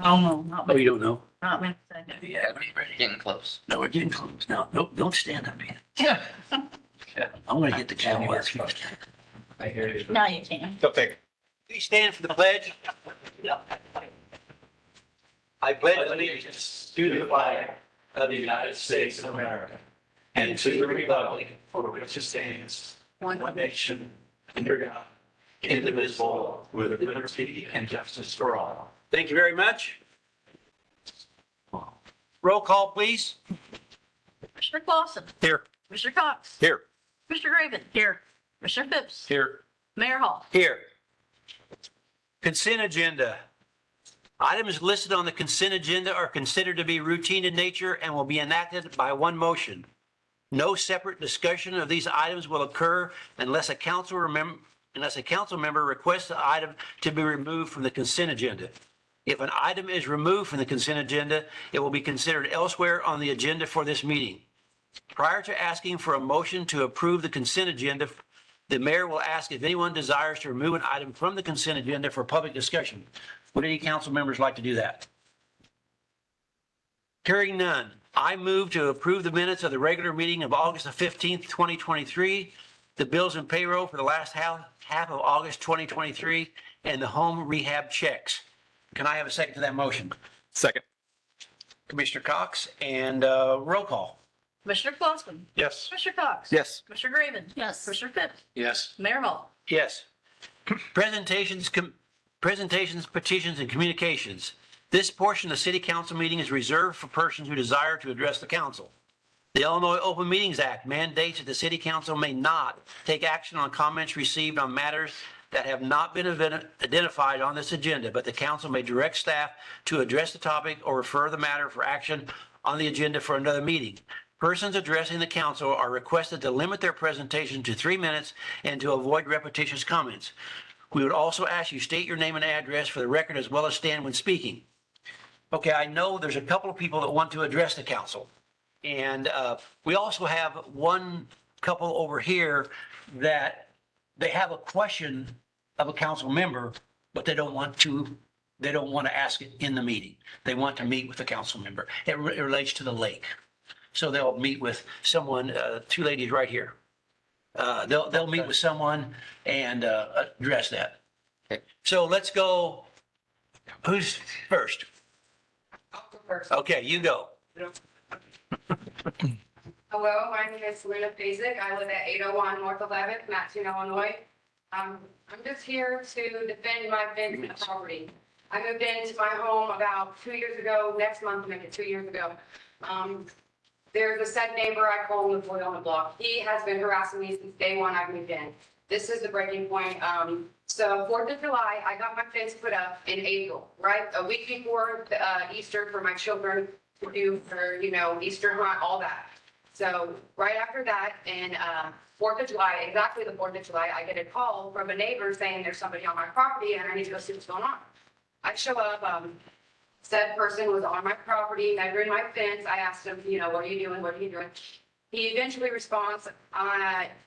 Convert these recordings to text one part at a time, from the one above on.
Oh, no, not Oh, me, you don't know? not me. Second. Yeah, we're ready. Getting close. No, we're getting close. No, nope, don't stand up, man. Yeah. I'm gonna get the camera. I hear you. Now you can. Go big. Please stand for the pledge. I pledge allegiance to the flag of the United States of America and to the republic for which it stands, one nation, under God, indivisible, with liberty and justice for all. Thank you very much. Roll call, please. Mr. Clausen. Here. Mr. Cox. Here. Mr. Graven. Here. Mr. Phipps. Here. Mayor Hall. Here. Consent agenda. Items listed on the consent agenda are considered to be routine in nature and will be enacted by one motion. No separate discussion of these items will occur unless a council member requests the item to be removed from the consent agenda. If an item is removed from the consent agenda, it will be considered elsewhere on the agenda for this meeting. Prior to asking for a motion to approve the consent agenda, the mayor will ask if anyone desires to remove an item from the consent agenda for public discussion. Would any council members like to do that? Hearing none, I move to approve the minutes of the regular meeting of August the 15th, 2023, the bills and payroll for the last half of August 2023, and the home rehab checks. Can I have a second to that motion? Second. Commissioner Cox, and roll call. Mr. Clausen. Yes. Mr. Cox. Yes. Mr. Graven. Yes. Mr. Phipps. Yes. Mayor Hall. Yes. Presentations, petitions, and communications. This portion of the city council meeting is reserved for persons who desire to address the council. The Illinois Open Meetings Act mandates that the city council may not take action on comments received on matters that have not been identified on this agenda, but the council may direct staff to address the topic or refer the matter for action on the agenda for another meeting. Persons addressing the council are requested to limit their presentation to 3 minutes and to avoid repetitious comments. We would also ask you state your name and address for the record as well as stand when speaking. Okay, I know there's a couple of people that want to address the council. And we also have one couple over here that they have a question of a council member, but they don't want to ask it in the meeting. They want to meet with the council member. It relates to the lake. So they'll meet with someone, two ladies right here. They'll meet with someone and address that. Okay. So let's go. Who's first? Okay, you go. Hello, my name is Luna Basic. I live at 801 North 11th, Mattoon, Illinois. I'm just here to defend my business property. I moved into my home about 2 years ago. Next month, make it 2 years ago. There's a said neighbor, I call him the boy on the block. He has been harassing me since day one I've moved in. This is the breaking point. So 4th of July, I got my fence put up in April, right? A week before Easter for my children to do for, Easter hunt, all that. So right after that, and 4th of July, exactly the 4th of July, I get a call from a neighbor saying there's somebody on my property and I need to go see what's going on. I show up, said person was on my property, measuring my fence. I asked him, what are you doing? What are you doing? He eventually responds,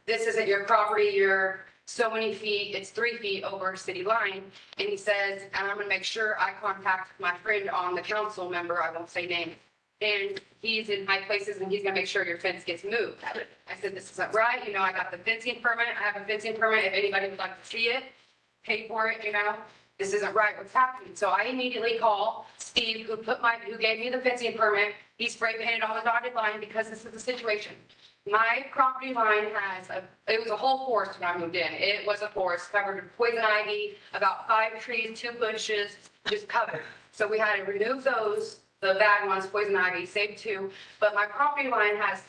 this isn't your property. You're so many feet. It's 3 feet over city line. And he says, and I'm going to make sure I contact my friend on the council member. I won't say name. And he's in high places and he's going to make sure your fence gets moved. I said, this isn't right. I got the fencing permit. I have a fencing permit. If anybody would like to see it, pay for it, This isn't right. What's happening? So I immediately call Steve, who gave me the fencing permit. He spray painted on the dotted line because this is the situation. My property line it was a whole forest when I moved in. It was a forest covered with poison ivy, about 5 trees, 2 bushes, just covered. So we had to remove those, the bad ones, poison ivy, save 2. But my property line has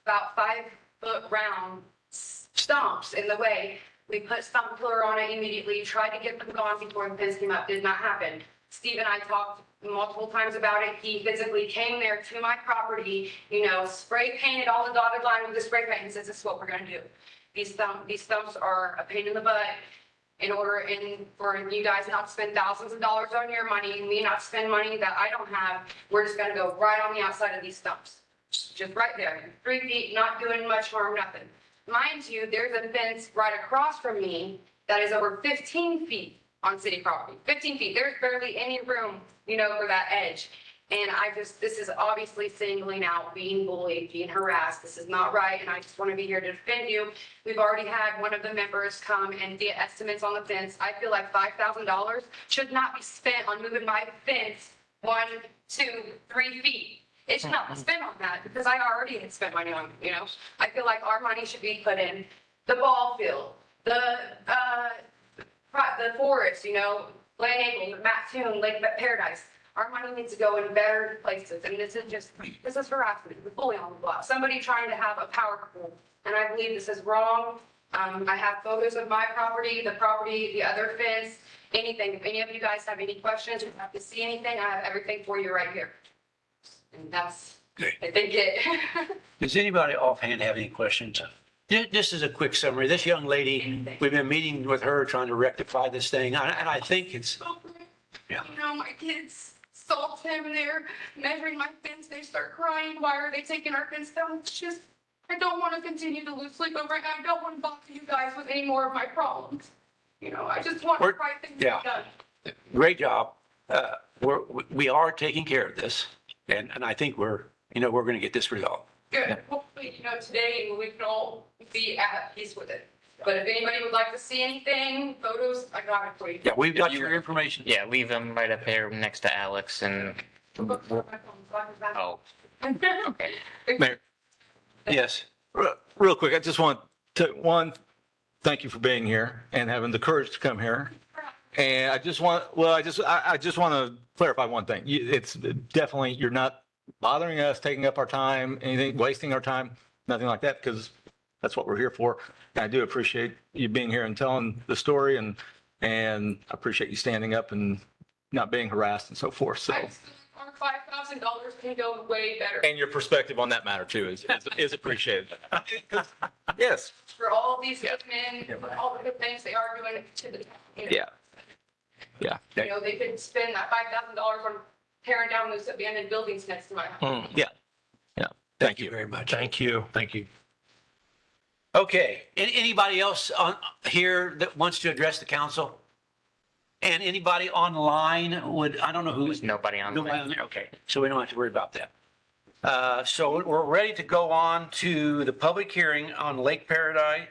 about 5-foot round stumps in the way. We put stump filler on it immediately, tried to get them gone before the fence came up, did not happen. Steve and I talked multiple times about it. He physically came there to my property, spray painted all the dotted line with the spray paint and says, this is what we're gonna do. These stumps are a pain in the butt for you guys not to spend thousands of dollars on your money, me not spend money that I don't have. We're just gonna go right on the outside of these stumps. Just right there, 3 feet, not doing much harm, nothing. Mind you, there's a fence right across from me that is over 15 feet on city property, 15 feet. There's barely any room, for that edge. And this is obviously singling out being bullied, being harassed. This is not right, and I just want to be here to defend you. We've already had one of the members come and get estimates on the fence. I feel like $5,000 should not be spent on moving my fence 1, 2, 3 feet. It should not be spent on that because I already had spent money on, I feel like our money should be put in the ball field, the forest, Glen Eagles, Mattoon, Lake Paradise. Our money needs to go in better places, and this is harassment, it's bullying on the block, somebody trying to have a power pool, and I believe this is wrong. I have photos of my property, the other fence, anything. If any of you guys have any questions, or have to see anything, I have everything for you right here. And that's, I think it. Does anybody offhand have any questions? This is a quick summary. This young lady, we've been meeting with her, trying to rectify this thing, and I think it's, yeah. My kids saw him there measuring my fence. They start crying. Why are they taking our fence down? It's just, I don't want to continue to lose sleep over it. I don't want to bother you guys with any more of my problems. I just want the right thing to be done. Great job. We are taking care of this, and I think we're going to get this resolved. Good. Hopefully, today we can all be at peace with it. But if anybody would like to see anything, photos, I got it for you. Yeah, we've got your information. Yeah, leave them right up there next to Alex and, oh, okay. Mayor, Yes. real quick, I just want to, thank you for being here and having the courage to come here. And I just want to clarify one thing. It's definitely, you're not bothering us, taking up our time, anything, wasting our time, nothing like that, because that's what we're here for. And I do appreciate you being here and telling the story, and I appreciate you standing up and not being harassed and so forth. So. Our $5,000 can go way better. And your perspective on that matter too is appreciated. Yes. For all of these good men, for all the good things they are doing to the town. Yeah. Yeah. They could spend that $5,000 on tearing down those abandoned buildings next to my house. Yeah. Yeah. Thank you very much. Thank you. Thank you. Okay, anybody else here that wants to address the council? And anybody online I don't know who. There's nobody on Nobody there. on there, okay, so we don't have to worry about that. So we're ready to go on to the public hearing on Lake Paradise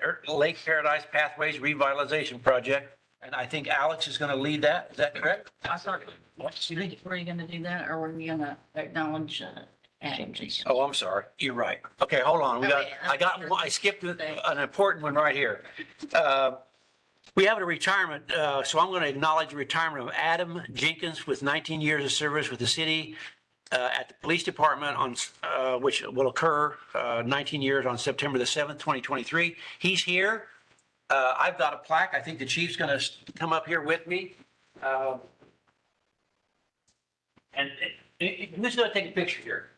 Pathways Revitalization Project. And I think Alex is going to lead that, is that correct? I thought, were you gonna do that, or were you gonna acknowledge Adams? Oh, I'm sorry, you're right. Okay, hold on, I skipped an important one right here. We have a retirement, so I'm going to acknowledge the retirement of Adam Jenkins with 19 years of service with the city at the police department which will occur 19 years on September the 7th, 2023. He's here. I've got a plaque. I think the chief's going to come up here with me. And who's going to take a picture here?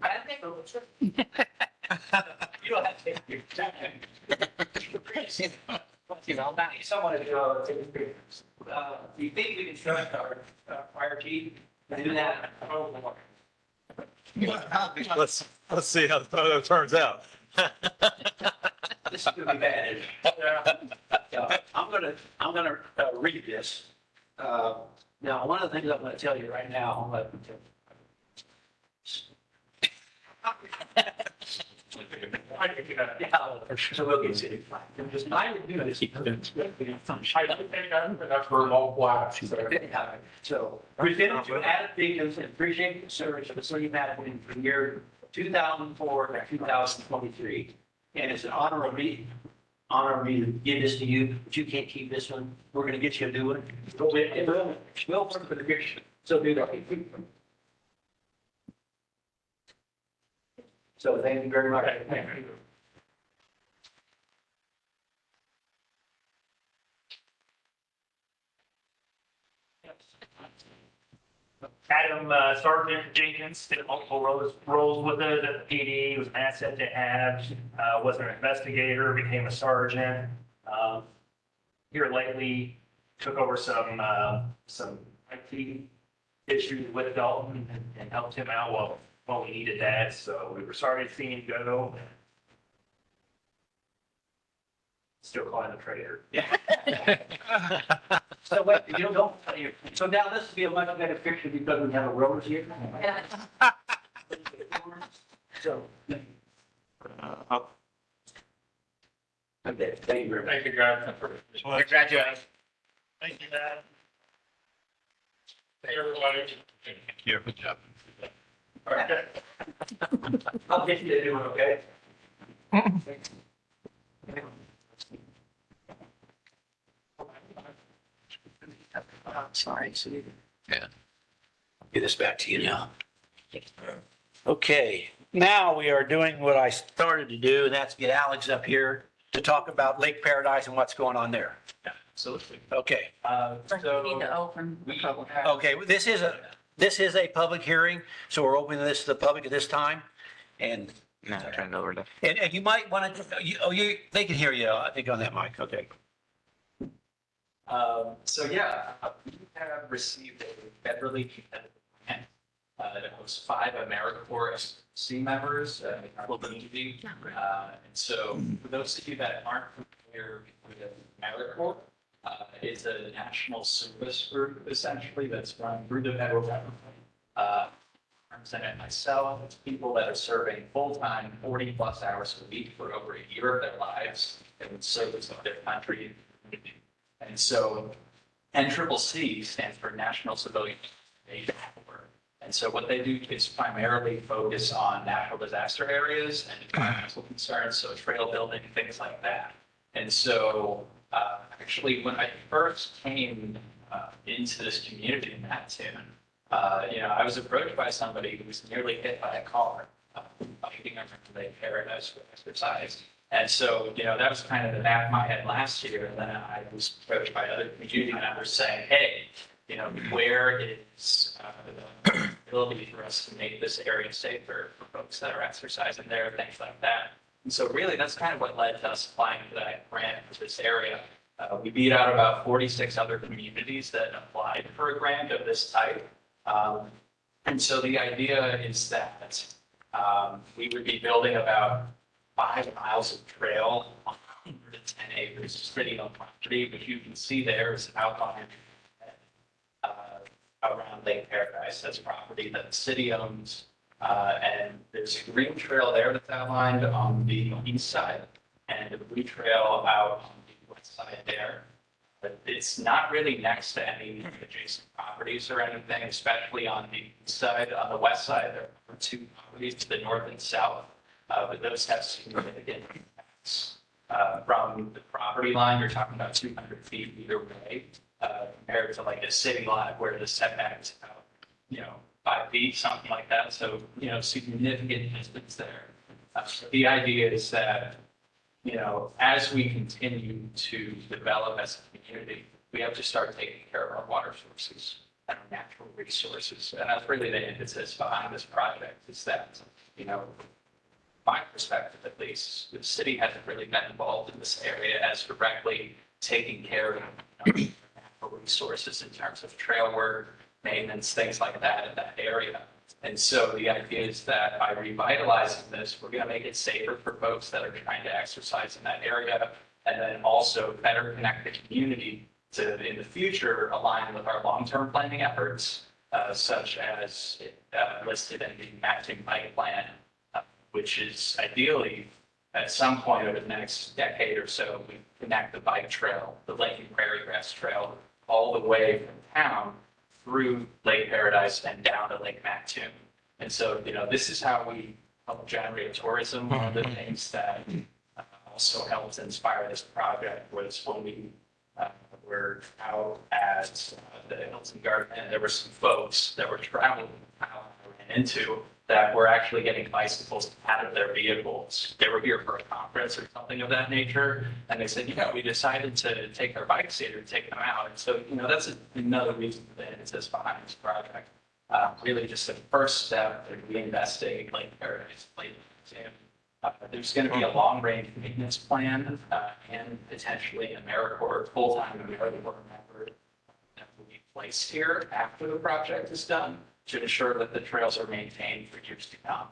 I think it was You don't have to take a picture. Someone to take a picture. Do you think we can trust our fire chief to do that? Let's see how the photo turns out. This is gonna be bad. I'm gonna read this. Now, one of the things I'm gonna tell you right now, so we'll get to it. Just I would do this. So, presented to Adam Jenkins and appreciate the service of the city of Madison from year 2004 to 2023. And it's an honor of me to give this to you, but you can't keep this one. We're gonna get you a new one. We'll work for the picture. So do that. So thank you very much. Adam Sergeant Jenkins did multiple roles with it at the PD. He was an asset to have. Was an investigator, became a sergeant. Here lately, took over some IT issues with Dalton and helped him out while we needed that. So we were sorry to see him go. Still calling him a traitor. So wait, you don't, so now this will be a much better picture because we have a road here. So. Okay, thank you very much. Thank you, guys. Congratulations. Thank you, Matt. Thank everybody. Good job. Okay. I'll get you to do it, okay? Sorry. Yeah. Get this back to you now. Okay, now we are doing what I started to do, and that's get Alex up here to talk about Lake Paradise and what's going on there. Absolutely. Okay, First, we need to open the public. okay, this is a public hearing, so we're opening this to the public at this time. And, No, turn it over to. and you might want to, they can hear you, I think, on that mic, okay. So yeah, we have received a federally competitive grant that hosts 5 AmeriCorps SC members in our community. And so for those of you that aren't familiar with AmeriCorps, it's a national service group essentially that's run through the federal government. Represented myself, it's people that are serving full-time 40+ hours a week for over a year of their lives in service of their country. And so NCCC stands for National Civilian Aviation Corps. And so what they do is primarily focus on natural disaster areas and environmental concerns, so trail building, things like that. And so actually, when I first came into this community in Mattoon, I was approached by somebody who was nearly hit by a car biking around Lake Paradise for exercise. And so, that was kind of the map in my head last year. And then I was approached by other community members saying, hey, where is the ability for us to make this area safer for folks that are exercising there, things like that. And so really, that's kind of what led to us applying for that grant for this area. We beat out about 46 other communities that applied for a grant of this type. And so the idea is that we would be building about 5 miles of trail on 110 acres of city-owned property, which you can see there is an outline around Lake Paradise. That's property that the city owns. And there's a green trail there that's outlined on the east side and a blue trail out on the west side there. But it's not really next to any adjacent properties or anything, especially on the east side. On the west side, there are 2 properties to the north and south. But those have significant impacts from the property line. You're talking about 200 feet either way, compared to like a city lot where the setback is about, 5 feet, something like that. So, significant distance there. So the idea is that, as we continue to develop as a community, we have to start taking care of our water sources and our natural resources. And that's really the emphasis behind this project is that, my perspective at least, the city hasn't really been involved in this area as directly taking care of natural resources in terms of trail work, maintenance, things like that in that area. And so the idea is that by revitalizing this, we're going to make it safer for folks that are trying to exercise in that area, and then also better connect the community to, in the future, align with our long-term planning efforts, such as listed in the Mattoon Bike Plan, which is ideally at some point over the next decade or so, we connect the bike trail, the Lake and Prairie Grass Trail, all the way from town through Lake Paradise and down to Lake Mattoon. And so, this is how we help generate tourism. One of the things that also helped inspire this project was when we were out at the Hilton Garden, and there were some folks that were traveling out and ran into that were actually getting bicycles out of their vehicles. They were here for a conference or something of that nature. And they said, we decided to take our bikes here and take them out. And so, that's another reason for the emphasis behind this project. Really just the first step in reinvesting in Lake Paradise. There's going to be a long-range maintenance plan and potentially an AmeriCorps, full-time AmeriCorps member that will be placed here after the project is done, to ensure that the trails are maintained for years to come.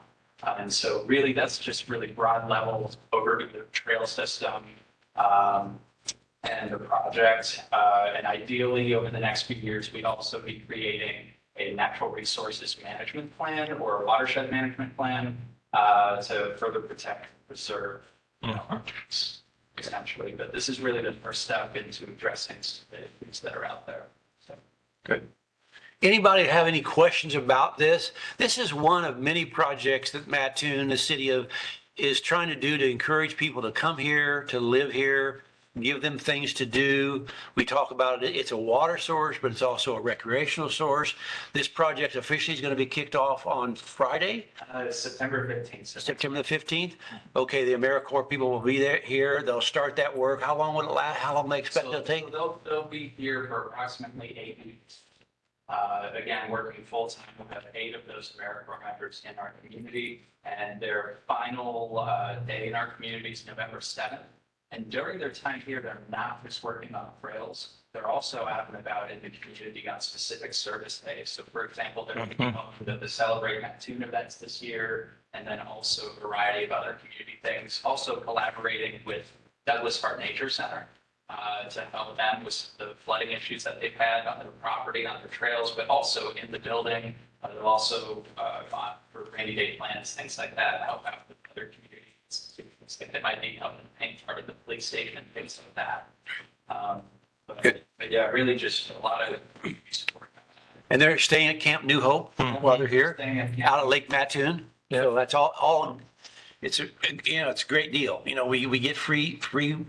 And so really, that's just really broad level over the trail system. and the project. And ideally, over the next few years, we'd also be creating a natural resources management plan or a watershed management plan to further protect, preserve our rivers, essentially. But this is really the first step into addressing the issues that are out there. So. Good. Anybody have any questions about this? This is one of many projects that Mattoon, the city of, is trying to do to encourage people to come here, to live here, give them things to do. We talk about it, it's a water source, but it's also a recreational source. This project officially is going to be kicked off on Friday, September 15th. September the 15th. Okay, the AmeriCorps people will be there here. They'll start that work. How long will it last? How long do they expect it'll take? So they'll be here for approximately 8 weeks. Again, working full-time, we'll have 8 of those AmeriCorps members in our community, and their final day in our community is November 7th. And during their time here, they're not just working on trails, they're also out and about in the community on specific service days. So for example, they're going to the Celebrate Mattoon events this year, and then also a variety of other community things, also collaborating with Douglas Hart Nature Center to help them with the flooding issues that they've had on their property, on their trails, but also in the building. They've also gone for rainy day plans, things like that, help out with other communities. Things that might be helping paint part of the police station, things like that. Good. But yeah, really just a lot of support. And they're staying at Camp New Hope while they're here, Staying at- out at Lake Mattoon. So that's all, it's it's a great deal. We get free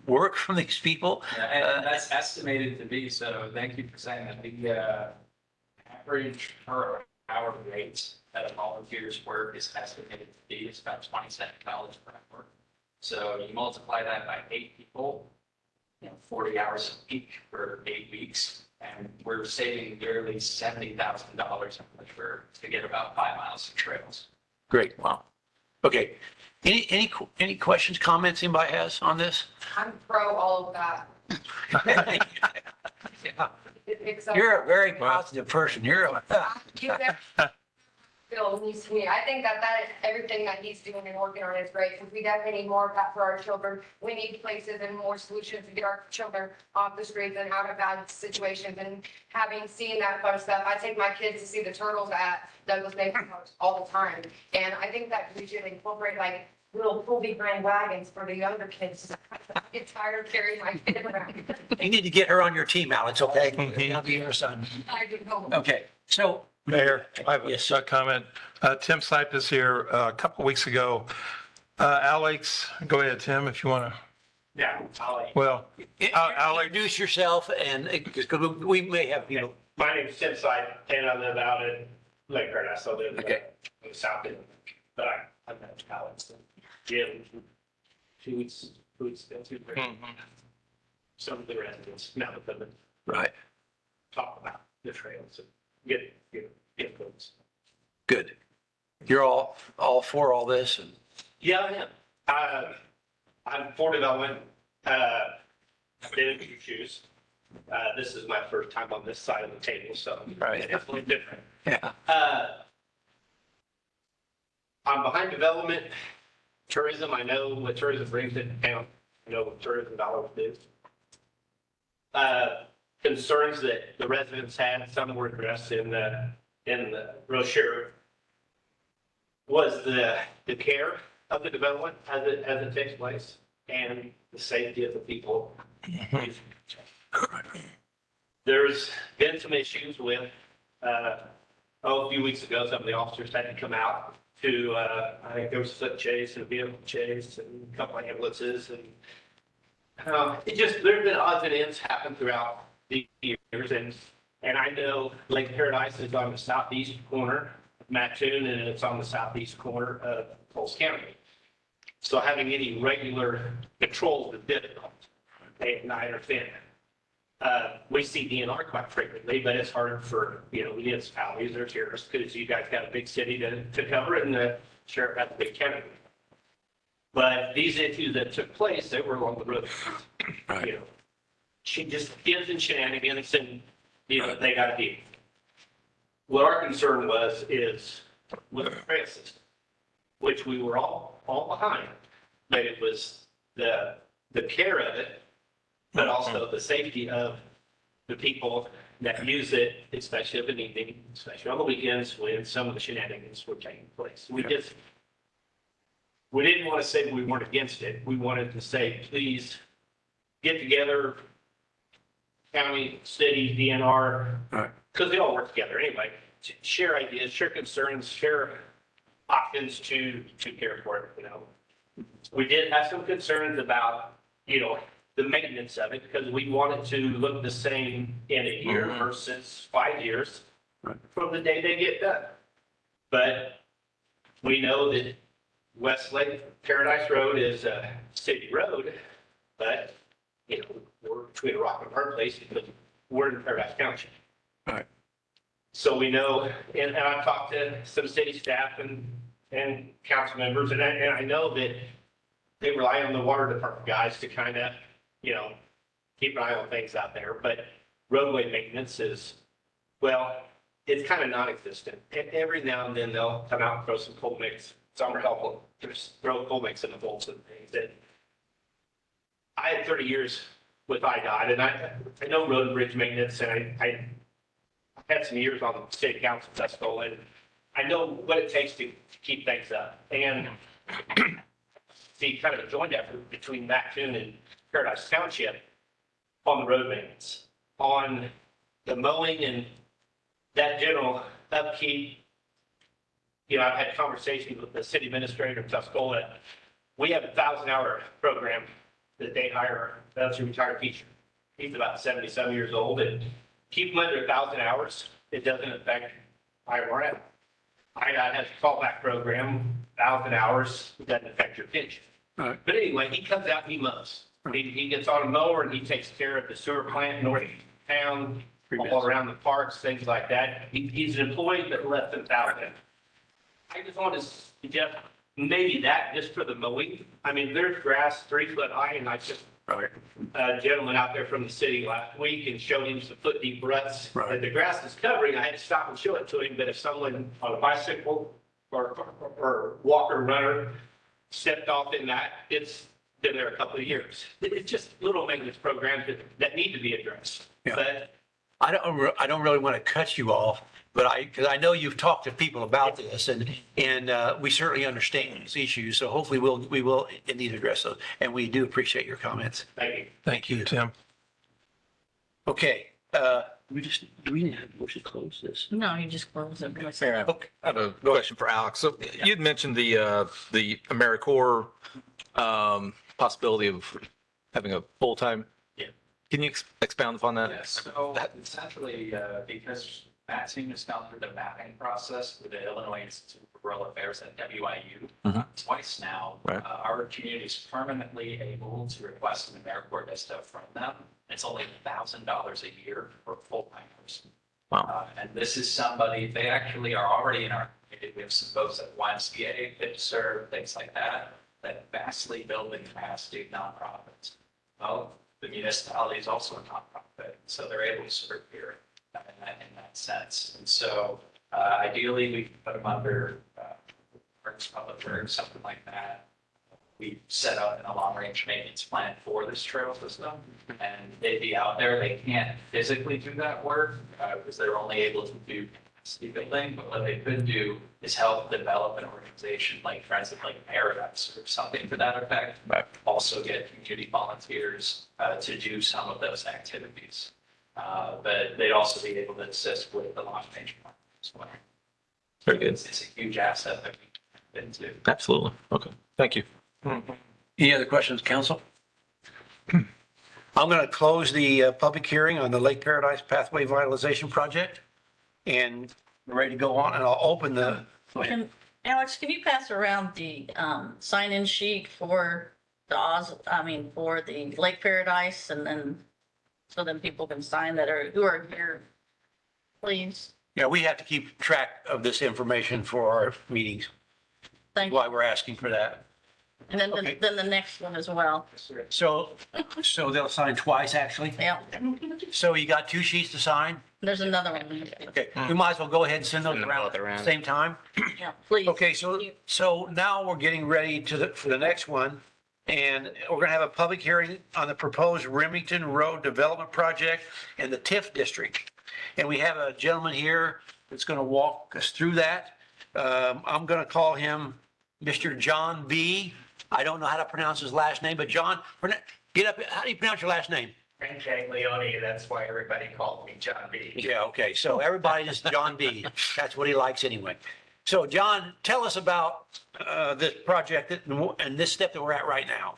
work from these people. And that's estimated to be, so thank you for saying that, the average per hour rate that a volunteer's work is estimated to be is about $27 per hour. So you multiply that by 8 people, 40 hours a week for 8 weeks, and we're saving nearly $70,000 to get about 5 miles of trails. Great, wow. Okay, any questions, comments anybody has on this? I'm pro all of that. Yeah. Except- You're a very positive person. You never feel needs to me. I think that everything that he's doing and working on is great, because we definitely need more of that for our children. We need places and more solutions to get our children off the streets and out of bad situations. And having seen that fun stuff, I take my kids to see the turtles at Douglas Nature Park all the time. And I think that we should incorporate like little pull behind wagons for the younger kids. I get tired of carrying my kid around. You need to get her on your team, Alex, okay? I'll be your son. I do know. Okay, so. Mayor, I have Yes. a comment. Tim Sipe is here. A couple weeks ago, Alex, go ahead, Tim, if you want to. Yeah, I'll Well, Alex, Introduce yourself and, because we may have, My name is Tim Side, and I live out in Lake Paradise. I live Okay. in the south end, but I'm at Alex. Yeah, 2 weeks ago, some of the residents now that them right, talk about the trails and get folks. good. You're all for all this and, Yeah, I am. I'm for development. I've been in your shoes. This is my first time on this side of the table, so Right. it's a little different. yeah, I'm behind development, tourism. I know what tourism brings to town. I know what tourism dollars do. Concerns that the residents had, some were addressed in the brochure, was the care of the development as it takes place and the safety of the people. There's been some issues with, a few weeks ago, some of the officers had to come out to, I think there was a foot chase and a vehicle chase and a couple of ambulances and there's been odds and ends happen throughout the years, and I know Lake Paradise is on the southeast corner of Mattoon, and it's on the southeast corner of Coles County. So having any regular patrols is difficult, and I understand that. We see DNR quite frequently, but it's hard for, municipalities or sheriffs, because you guys got a big city to cover, and the sheriff has a big county. But these issues that took place, they were along the road. Right. She just gives and shenanigans and, they got to deal. What our concern is with the trail system, which we were all behind, but it was the care of it but also the safety of the people that use it, especially of an evening, especially on the weekends when some of the shenanigans were taking place. We didn't want to say we weren't against it. We wanted to say, please get together, county, city, DNR, Right. because they all work together anyway, to share ideas, share concerns, share options to care for it, We did have some concerns about, the maintenance of it, because we want it to look the same in a year Mhm. versus 5 years Right. from the day they get done. But we know that Westlake Paradise Road is a city road, but, we're between a rock and a hard place because we're in Paradise Township. Right. So we know, and I've talked to some city staff and council members, and I know that they rely on the water department guys to kind of, keep an eye on things out there, but roadway maintenance is, well, it's kind of non-existent. Every now and then they'll come out and throw some cold mix, some are helpful, just throw cold mix in the bolts and things. And I had 30 years with IDOT, and I know road and bridge maintenance, and I had some years on the state council festival, and I know what it takes to keep things up. And see kind of a joint effort between Mattoon and Paradise Township on the road maintenance, on the mowing and that general upkeep. I've had conversations with the city administrator of Tuscola. We have a 1,000-hour program that they hire. That's a retired teacher. He's about 70-some years old, and keep him under 1,000 hours. It doesn't affect IRM. IDOT has a callback program, 1,000 hours, it doesn't affect your pension. Right. But anyway, he comes out and he mows. He gets on a mower and he takes care of the sewer plant north of town, all around the parks, things like that. He's an employee, but less than 1,000. I just want to suggest maybe that just for the mowing. I mean, there's grass 3 foot high, and I just, a gentleman out there from the city last week and showed him some foot deep ruts that the grass is covering. I had to stop and show it to him, but if someone on a bicycle or walker runner stepped off in that, it's been there a couple of years. It's just little maintenance programs that need to be addressed. Yeah. But I don't really want to cut you off, but because I know you've talked to people about this, and we certainly understand these issues. So hopefully we will indeed address those, and we do appreciate your comments. thank you. Thank you, Tim. Okay, do we have to close this? No, you just close it. Mayor, I have a question for Alex. So you'd mentioned the AmeriCorps possibility of having a full-time. Yeah. Can you expound upon that? Yes, so essentially, because Mattoon has gone through the mapping process with the Illinois Institute for Rural Affairs at WIU Mhm. twice now, Right. our community is permanently able to request an AmeriCorps Vista from them. It's only $1,000 a year for a full-time person. Wow. And this is somebody, they actually are already in our community. We have some folks at YMCA, Fit to Serve, things like that vastly build the capacity of nonprofits. Well, the municipality is also a nonprofit, so they're able to serve here in that sense. And so ideally, we can put them under Works, Public Works, something like that. We set up a long-range maintenance plan for this trail system, and they'd be out there. They can't physically do that work because they're only able to do capacity building, but what they could do is help develop an organization like Friends of Lake Paradise or something to that effect. Right. Also get community volunteers to do some of those activities. But they'd also be able to assist with the long-range plan as well. Very good. It's a huge asset that we can do. Absolutely. Okay. Thank you. Any other questions, council? I'm going to close the public hearing on the Lake Paradise Pathway Vitalization Project, and we're ready to go on, and I'll open the, Alex, can you pass around the sign-in sheet for for the Lake Paradise, and then, so then people can sign who are here, please? yeah, we have to keep track of this information for our meetings, Thank you. why we're asking for that. And then, Okay. then the next one as well. So they'll sign twice, actually? Yeah, So you got 2 sheets to sign? there's another one. Okay, we might as well go ahead and send those Send them around both at around. the same time. Yeah, please. Okay, so now we're getting ready for the next one, And we're going to have a public hearing on the proposed Remington Road Development Project in the TIF district. And we have a gentleman here that's going to walk us through that. I'm going to call him Mr. John B. I don't know how to pronounce his last name, but John, get up. How do you pronounce your last name? Frank Leone, that's why everybody called me John B. Yeah, okay. So everybody just John B. That's what he likes anyway. So John, tell us about this project and this step that we're at right now.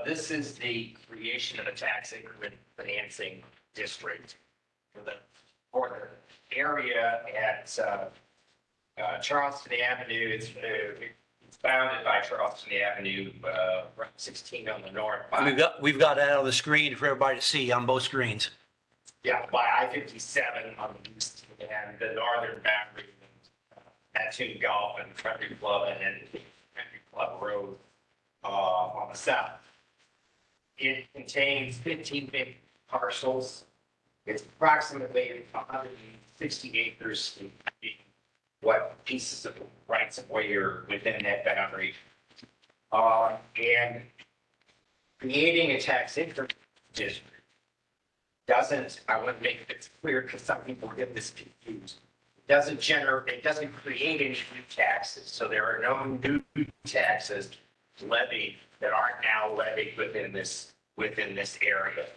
This is the creation of a tax increment financing district for the area at Charleston Avenue. It's bounded by Charleston Avenue, Route 16 on the north. We've got that on the screen for everybody to see on both screens. Yeah, by I-57 on the east and the northern boundary, Mattoon Golf and Country Club, and then Country Club Road on the south. It contains 15 big parcels. It's approximately 160 acres, what pieces of rights of way are within that boundary. And creating a tax increment district doesn't, I want to make this clear because some people get this confused. It doesn't create any new taxes. So there are no new taxes levied that aren't now levied within this area.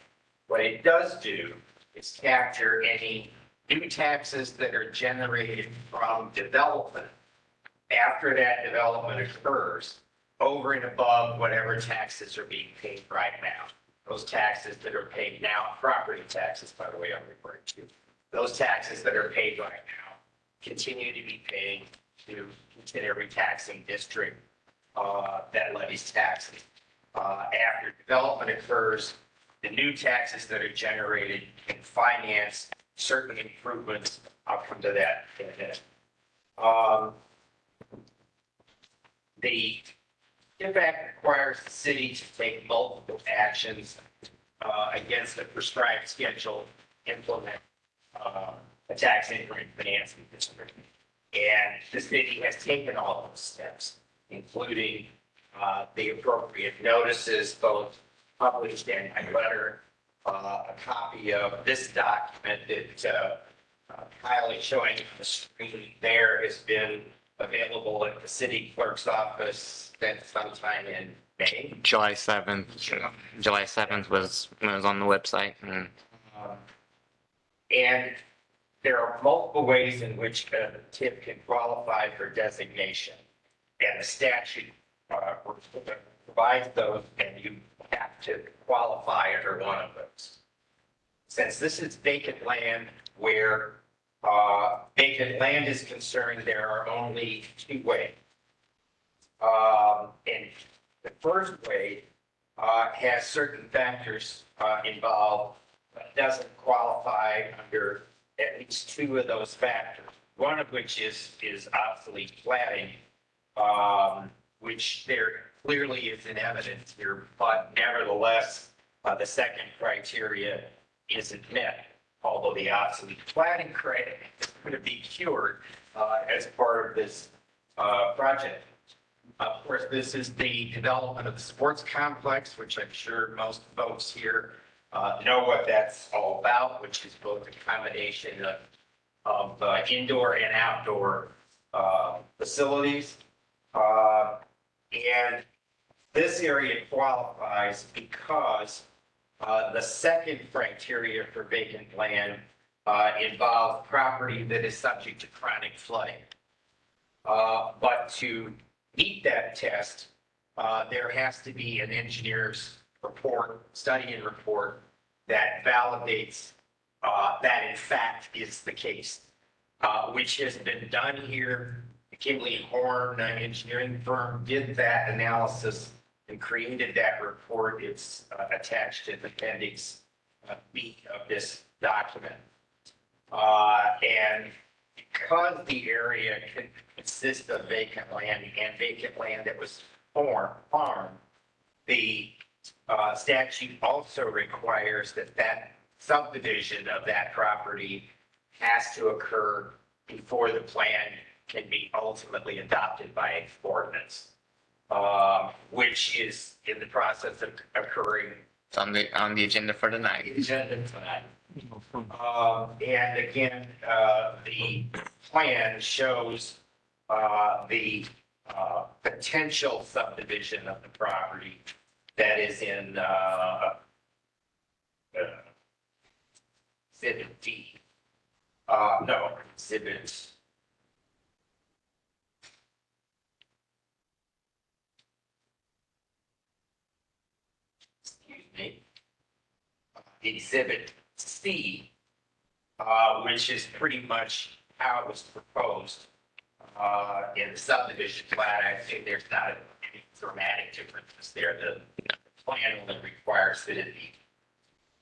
What it does do is capture any new taxes that are generated from development after that development occurs over and above whatever taxes are being paid right now. Those taxes that are paid now, property taxes, by the way, I'm referring to, those taxes that are paid right now continue to be paid to every taxing district that levies taxes. After development occurs, the new taxes that are generated can finance certain improvements. I'll come to that in a minute. The TIF Act requires the city to take multiple actions against the prescribed schedule, implement a tax increment financing district. And the city has taken all those steps, including the appropriate notices, both published and by letter. A copy of this document that Kyle is showing on the screen there has been available at the city clerk's office since sometime in May. July 7th was when it was on the website. And there are multiple ways in which a TIF can qualify for designation. And the statute provides those, and you have to qualify under one of those. Since this is vacant land where vacant land is concerned, there are only two ways. And the first way has certain factors involved, but doesn't qualify under at least two of those factors. One of which is obsolete platting, which there clearly is in evidence here, but nevertheless, the second criteria isn't met, although the obsolete platting credit is going to be cured as part of this project. Of course, this is the development of the sports complex, which I'm sure most folks here know what that's all about, which is both a combination of indoor and outdoor facilities. And this area qualifies because the second criteria for vacant land involves property that is subject to chronic flooding. But to meet that test, there has to be an engineer's report, study and report that validates that in fact is the case, which has been done here. McKinley & Horn, an engineering firm, did that analysis and created that report. It's attached to the appendix B of this document. And because the area consists of vacant land and vacant land that was farmed, the statute also requires that subdivision of that property has to occur before the plan can be ultimately adopted by ordinance. which is in the process of occurring. It's on the agenda for tonight. Agenda tonight. And again, the plan shows the potential subdivision of the property that is in Exhibit D. No, Exhibit. Excuse me. Exhibit C, which is pretty much how it was proposed in the subdivision plat. I think there's not any dramatic differences there. The plan only requires that it be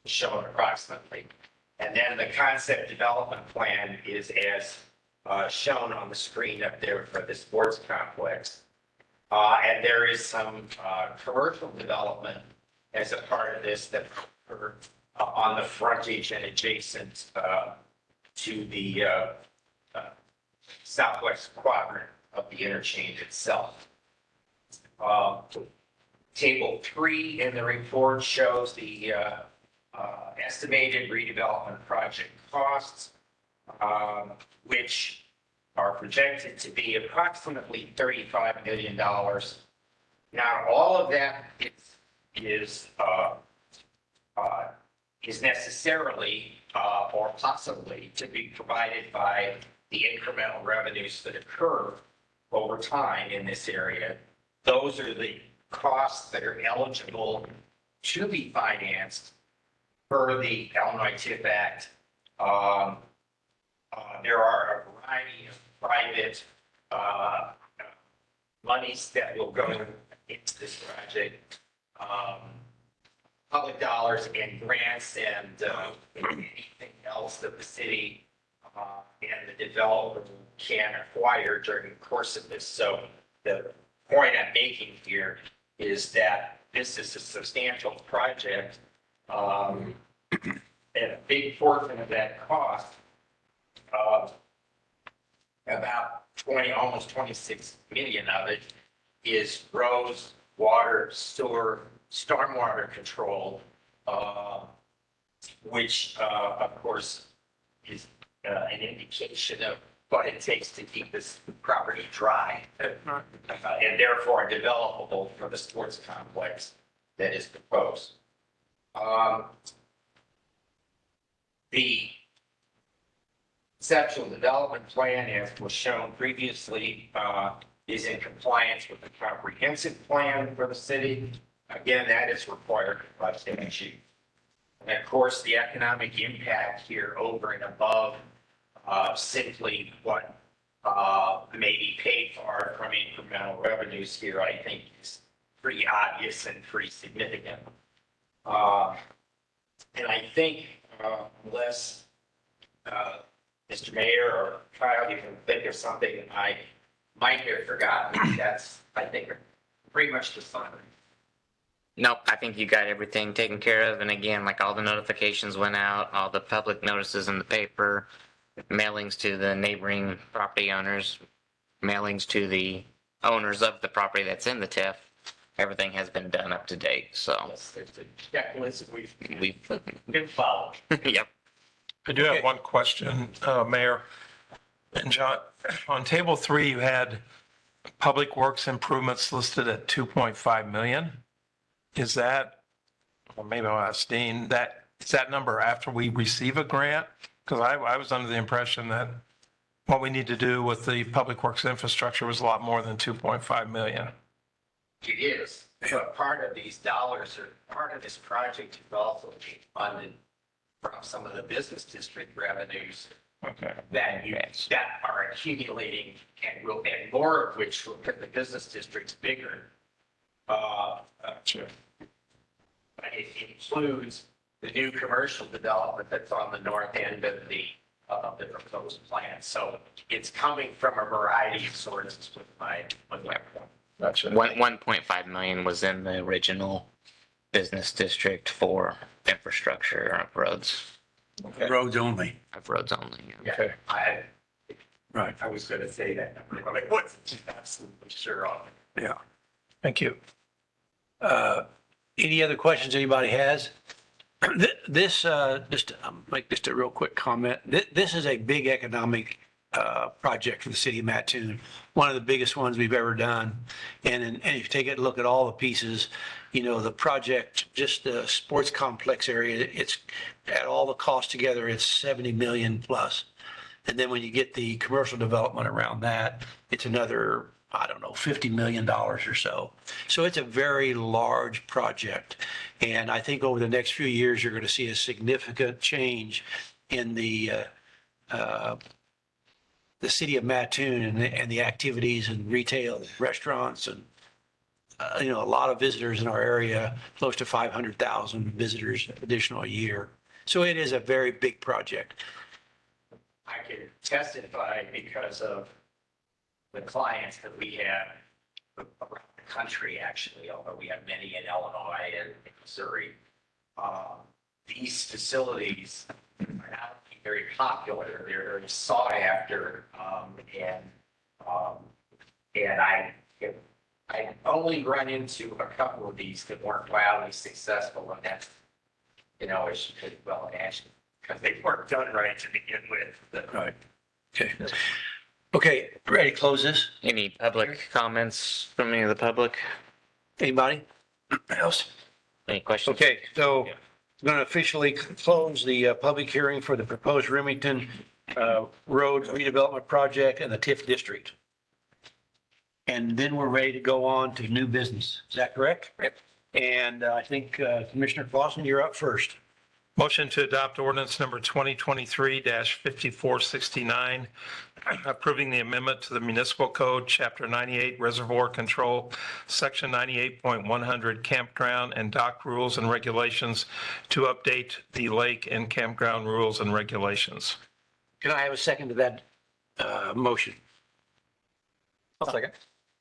shown approximately. And then the concept development plan is as shown on the screen up there for the sports complex. And there is some commercial development as a part of this that occur on the frontage and adjacent to the southwest quadrant of the interchange itself. Table 3 in the report shows the estimated redevelopment project costs, which are projected to be approximately $35 million. Now, all of that is necessarily or possibly to be provided by the incremental revenues that occur over time in this area. Those are the costs that are eligible to be financed per the Illinois TIF Act. There are a variety of private monies that will go into this project. Public dollars and grants and anything else that the city and the developer can acquire during the course of this. So the point I'm making here is that this is a substantial project, and a big portion of that cost, about almost 26 million of it, is roads, water, sewer, stormwater control, which of course is an indication of what it takes to keep this property dry and therefore developable for the sports complex that is proposed. The conceptual development plan, as was shown previously, is in compliance with the comprehensive plan for the city. Again, that is required by statute. And of course, the economic impact here over and above simply what may be paid for from incremental revenues here, I think is pretty obvious and pretty significant. And I think unless Mr. Mayor or Kyle, you can think of something I might have forgotten, that's, I think, pretty much the summary. Nope, I think you got everything taken care of. And again, like all the notifications went out, all the public notices in the paper, mailings to the neighboring property owners, mailings to the owners of the property that's in the TIF. Everything has been done up to date, so. Yes, there's a checklist We've, been followed. yep. I do have one question, Mayor and John. On table 3, you had public works improvements listed at 2.5 million. Is that, or maybe I'll ask Dean, is that number after we receive a grant? Because I was under the impression that what we need to do with the public works infrastructure was a lot more than 2.5 million. It is, but part of these dollars are, part of this project is also being funded from some of the business district revenues Okay. that are accumulating and more of which will put the business districts bigger. Sure. But it includes the new commercial development that's on the north end of the proposed plan. So it's coming from a variety of sources with my point. Gotcha. 1.5 million was in the original business district for infrastructure of roads, Roads only. of roads only. Yeah. Yeah, Right. I was going to say that, but I wasn't absolutely sure on it. Yeah. Thank you. Any other questions anybody has? This, make just a real quick comment. This is a big economic project for the city of Mattoon, one of the biggest ones we've ever done. And if you take a look at all the pieces, you know, the project, just the sports complex area, it's at all the costs together, it's 70 million plus. And then when you get the commercial development around that, it's another, I don't know, $50 million or so. So it's a very large project. And I think over the next few years, you're going to see a significant change in the city of Mattoon and the activities and retail, and restaurants, and you know, a lot of visitors in our area, close to 500,000 visitors additional a year. So it is a very big project. I can testify because of the clients that we have around the country, actually, although we have many in Illinois and Missouri. These facilities are not very popular. They're very sought after. And I only run into a couple of these that weren't wildly successful, and that's, you know, it's well, actually, because they weren't done right to begin with. Right. Okay. Okay, ready to close this? Any public comments from any of the public? Anybody else? Any questions? Okay, so I'm going to officially close the public hearing for the proposed Remington Road redevelopment project in the TIF district. And then we're ready to go on to new business. Is that correct? Yep. And I think Commissioner Clausen, you're up first. Motion to adopt ordinance number 2023-5469, approving the amendment to the municipal code, chapter 98 reservoir control, section 98.100 campground and dock rules and regulations to update the lake and campground rules and regulations. Can I have a second to that motion? I'll second.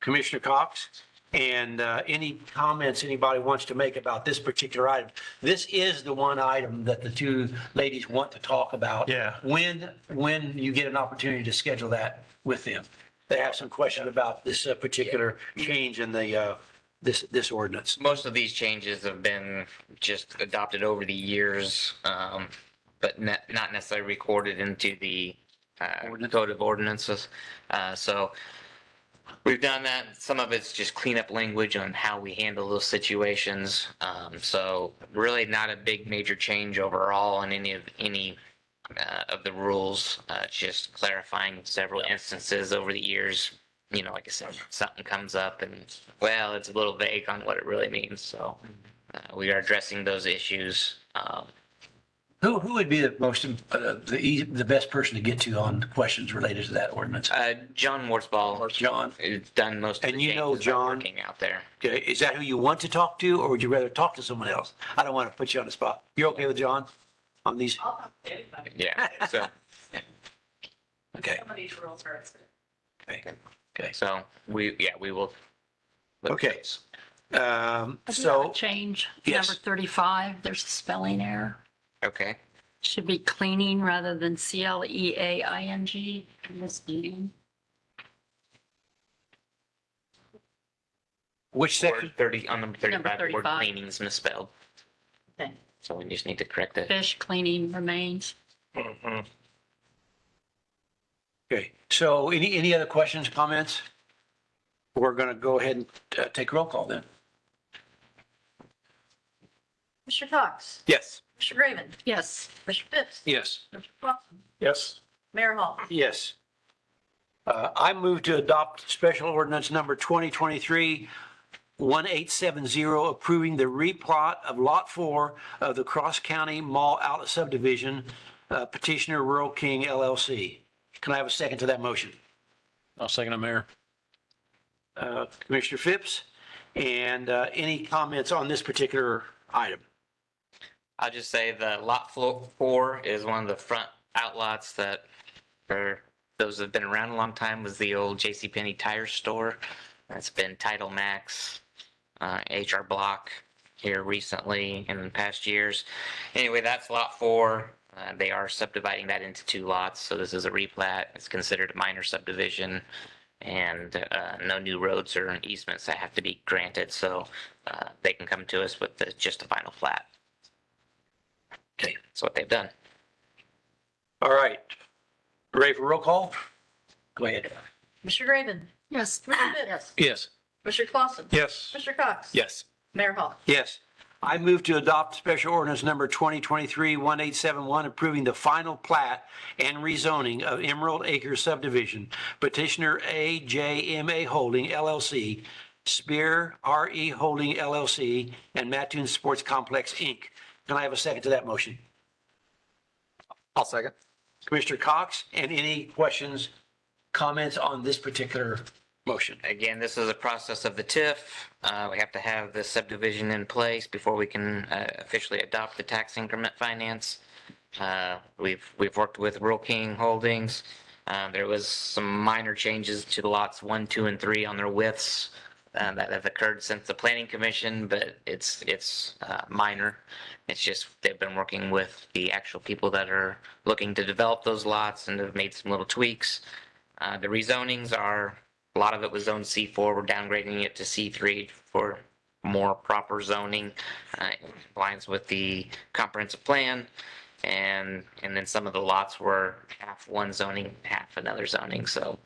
Commissioner Cox, and any comments anybody wants to make about this particular item. This is the one item that the two ladies want to talk about. Yeah. When you get an opportunity to schedule that with them. They have some question about this particular change in the, this ordinance. Most of these changes have been just adopted over the years, but not necessarily recorded into the code of ordinances. So we've done that. Some of it's just cleanup language on how we handle those situations. So really not a big major change overall in any of the rules. Just clarifying several instances over the years. You know, like I said, something comes up and, well, it's a little vague on what it really means. So we are addressing those issues. Who would be the most, the best person to get to on questions related to that ordinance? John Wartzball. John? Has done most of the And you know changes by John? working out there. Okay, is that who you want to talk to, or would you rather talk to someone else? I don't want to put you on the spot. You're okay with John on these? Yeah. So Okay, Some of these rules are. okay. so we will. look at Okay. those. So, Change, Yes. number 35, there's a spelling error. Okay. Should be cleaning rather than CLEAING in this meeting. which section? Word 30 on number 35. The word 35. cleaning is misspelled. Okay. So we just need to correct it. Fish cleaning remains. Mhm. Okay, so any other questions, comments? We're going to go ahead and take roll call then. Mr. Cox, Yes. Mr. Graven, Yes, Mr. Phipps, Yes. Mr. Clausen, Yes. Mayor Hall. Yes. I move to adopt special ordinance number 2023-1870, approving the replot of Lot 4 of the Cross County Mall Outlet Subdivision, petitioner Rural King LLC. Can I have a second to that motion? I'll second it, Mayor. Commissioner Phipps, and any comments on this particular item? I'll just say the lot 4 is one of the front outlots that, for those that have been around a long time, was the old JCPenney tire store. That's been Title Max, HR Block here recently in the past years. Anyway, that's lot 4. They are subdividing that into 2 lots, so this is a replat. It's considered a minor subdivision. and no new roads or easements that have to be granted. So they can come to us with just a final plat. Okay. That's what they've done. All right. Ready for roll call? Go ahead. Mr. Graven. Yes. Mr. Phipps. Yes. Mr. Clausen. Yes. Mr. Cox. Yes. Mayor Hall. Yes. I move to adopt special ordinance number 2023-1871, approving the final plat and rezoning of Emerald Acres subdivision. Petitioner AJMA Holding LLC, Spear RE Holding LLC, and Mattoon Sports Complex, Inc. Can I have a second to that motion? I'll second. Commissioner Cox, and any questions, comments on this particular motion? Again, this is a process of the TIF. We have to have the subdivision in place before we can officially adopt the tax increment finance. We've worked with Rural King Holdings. There was some minor changes to the lots 1, 2, and 3 on their widths that have occurred since the planning commission, but it's minor. It's just they've been working with the actual people that are looking to develop those lots and have made some little tweaks. The rezonings are, a lot of it was zone C4. We're downgrading it to C3 for more proper zoning in compliance with the comprehensive plan. And then some of the lots were half one zoning, half another zoning. So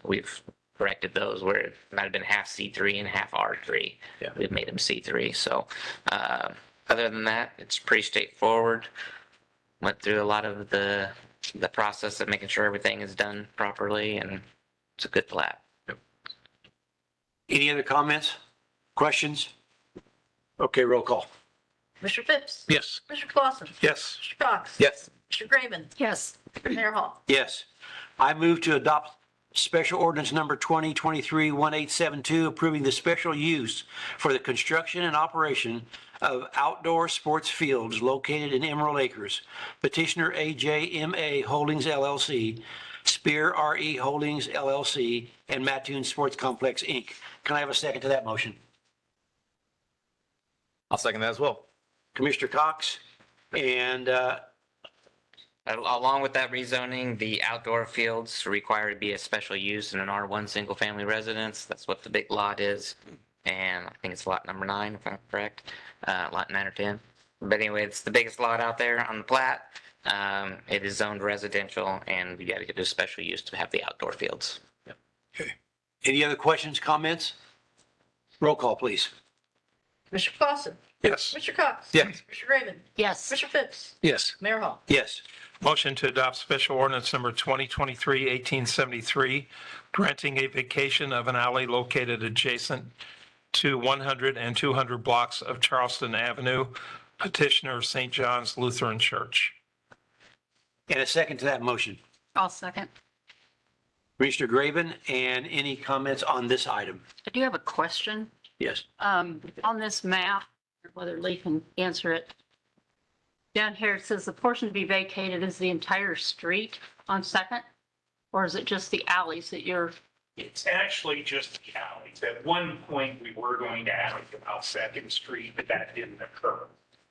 we've corrected those where it might have been half C3 and half R3. Yeah. We've made them C3. So other than that, it's pretty straightforward. Went through a lot of the process of making sure everything is done properly, and it's a good plat. Any other comments, questions? Okay, roll call. Mr. Phipps. Yes. Mr. Clausen. Yes. Mr. Cox. Yes. Mr. Graven. Yes. Mayor Hall. Yes. I move to adopt special ordinance number 2023-1872, approving the special use for the construction and operation of outdoor sports fields located in Emerald Acres. Petitioner AJMA Holdings LLC, Spear RE Holdings LLC, and Mattoon Sports Complex, Inc. Can I have a second to that motion? I'll second that as well. Commissioner Cox, and Along with that rezoning, the outdoor fields require to be a special use in an R1 single family residence. That's what the big lot is. And I think it's lot number 9, if I'm correct, lot 9 or 10. But anyway, it's the biggest lot out there on the plat. It is zoned residential, and we got to get a special use to have the outdoor fields. any other questions, comments? Roll call, please. Mr. Clausen. Yes. Mr. Cox. Yes. Mr. Graven. Yes. Mr. Phipps. Yes. Mayor Hall. Yes. Motion to adopt special ordinance number 2023-1873, granting a vacation of an alley located adjacent to 100 and 200 blocks of Charleston Avenue. Petitioner St. John's Lutheran Church. And a second to that motion. I'll second. Commissioner Graven, and any comments on this item? I do have a question. Yes. On this map, whether Lee can answer it. Down here, it says the portion to be vacated is the entire street on Second? Or is it just the alleys that you're, It's actually just the alleys. At one point, we were going to add out Second Street, but that didn't occur.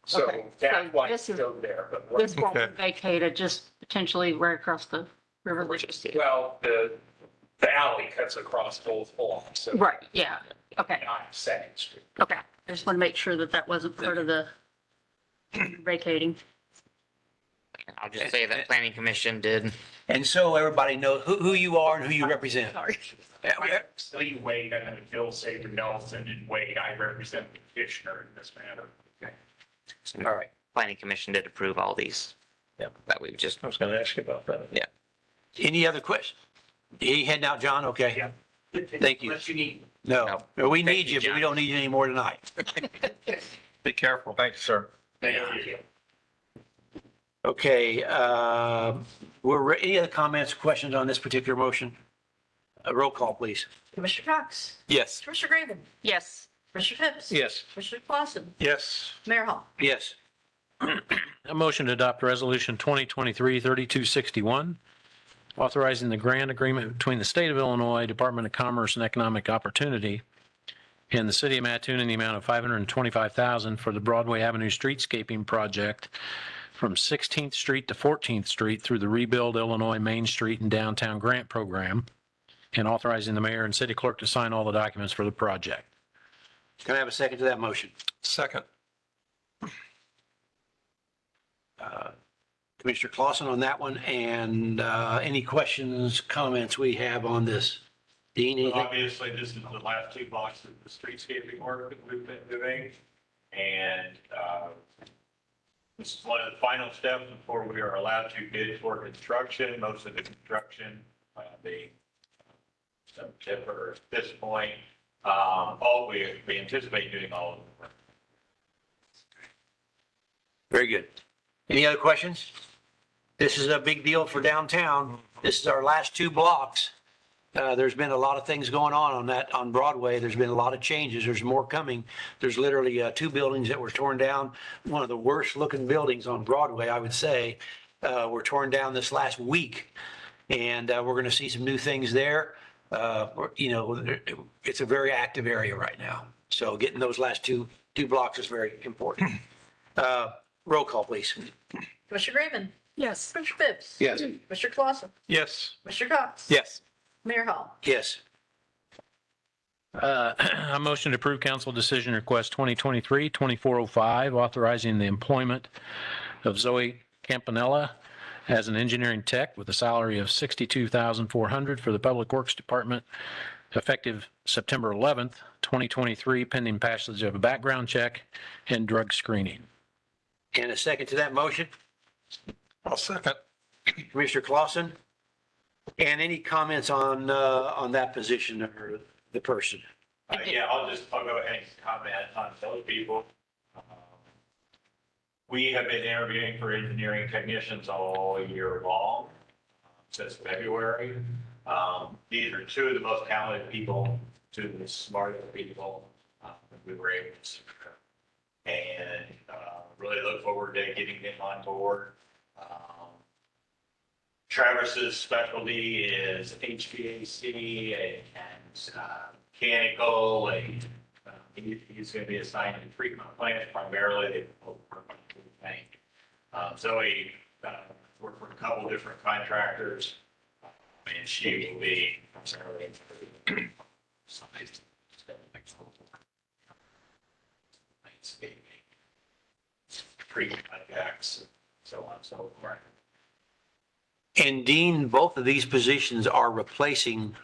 So Okay, that's so why this it's is- still there. But this won't be Okay. vacated, just potentially right across the river? well, the alley cuts across both blocks. So Right, yeah, okay, not Second Street. okay. I just want to make sure that that wasn't part of the vacating. I'll just say that planning commission did. And so everybody knows who you are and who you represent. Sorry. Lee Wade and Bill Saber Nelson and Wade, I represent the petitioner in this matter. All right. Planning commission did approve all these. Yep. That we've just, I was going to ask you about that. Any other questions? You heading out, John? Okay. Yeah. Thank you. Unless you need. No, we Thank need you, you, but we John. don't need you anymore tonight. Be careful. Thank you, sir. Thank you. Okay, any other comments, questions on this particular motion? Roll call, please. Mr. Cox. Yes. Mr. Graven. Yes, Mr. Phipps. Yes. Mr. Clausen. Yes. Mayor Hall. Yes. A motion to adopt resolution 2023-3261, authorizing the grant agreement between the state of Illinois Department of Commerce and Economic Opportunity and the city of Mattoon in the amount of $525,000 for the Broadway Avenue streetscaping project from 16th Street to 14th Street through the Rebuild Illinois Main Street and Downtown Grant Program, and authorizing the mayor and city clerk to sign all the documents for the project. Can I have a second to that motion? Second. Commissioner Clausen on that one, and any questions, comments we have on this? Dean, anything? Obviously, this is the last two blocks of the streetscaping work that we've been doing. And this is one of the final steps before we are allowed to bid for construction. Most of the construction being some tipper at this point. We anticipate doing all of the work. Very good. Any other questions? This is a big deal for downtown. This is our last two blocks. There's been a lot of things going on Broadway. There's been a lot of changes. There's more coming. There's literally two buildings that were torn down. One of the worst looking buildings on Broadway, I would say, were torn down this last week. And we're going to see some new things there. It's a very active area right now. So getting those last two blocks is very important. Roll call, please. Commissioner Graven, Yes. Commissioner Phipps. Yes. Commissioner Clausen, Yes. Commissioner Cox. Yes. Mayor Hall. Yes. A motion to approve council decision request 2023-2405, authorizing the employment of Zoe Campanella as an engineering tech with a salary of $62,400 for the Public Works Department, effective September 11th, 2023, pending passage of a background check and drug screening. And a second to that motion, I'll second. Commissioner Clausen. And any comments on that position or the person? I'll go ahead and comment on those people. We have been interviewing for engineering technicians all year long, since February. These are two of the most talented people, two of the smartest people we were able to secure. And really look forward to getting them on board. Travis's specialty is HVAC and mechanical, and he's going to be assigned to treatment plants primarily. They both work on the tank. Zoe worked for a couple different contractors, and she will be primarily landscaping, treatment projects, so on and so forth. And Dean, both of these positions are replacing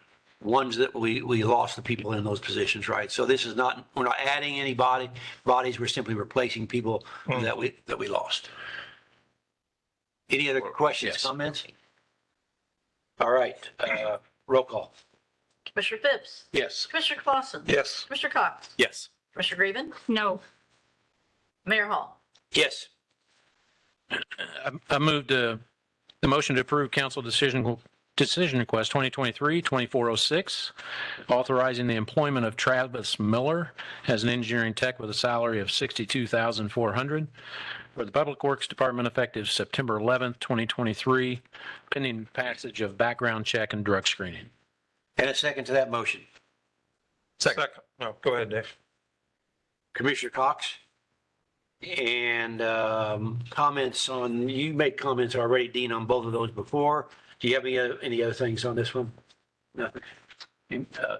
ones that we lost the people in those positions, right? So this is not, we're not adding any bodies, we're simply replacing people that we lost. Any other questions, Yes. comments? All right, roll call. Commissioner Phipps. Yes. Commissioner Clausen. Yes. Commissioner Cox. Yes. Commissioner Graven, No. Mayor Hall. Yes. I moved the motion to approve council decision request 2023-2406, authorizing the employment of Travis Miller as an engineering tech with a salary of $62,400 for the Public Works Department effective September 11th, 2023, pending passage of background check and drug screening. And a second to that motion. Second. No, go ahead, Dave. Commissioner Cox? And comments on, you made comments already, Dean, on both of those before. Do you have any other things on this one? Nothing.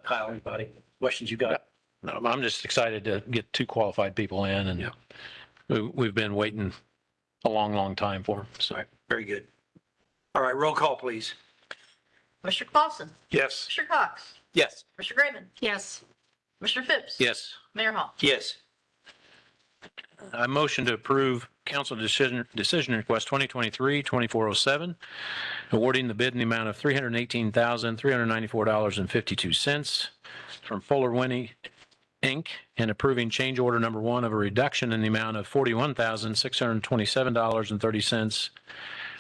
Kyle, anybody? Questions you got? No, I'm just excited to get two qualified people in, and we've been waiting a long, long time for them. So Very good. All right, roll call, please. Commissioner Clausen. Yes. Commissioner Cox. Yes. Commissioner Graven, Yes. Commissioner Phipps. yes. Mayor Hall. Yes. I motion to approve council decision request 2023-2407, awarding the bid in the amount of $318,394.52 from Fuller Winnie, Inc., and approving change order number 1 of a reduction in the amount of $41,627.30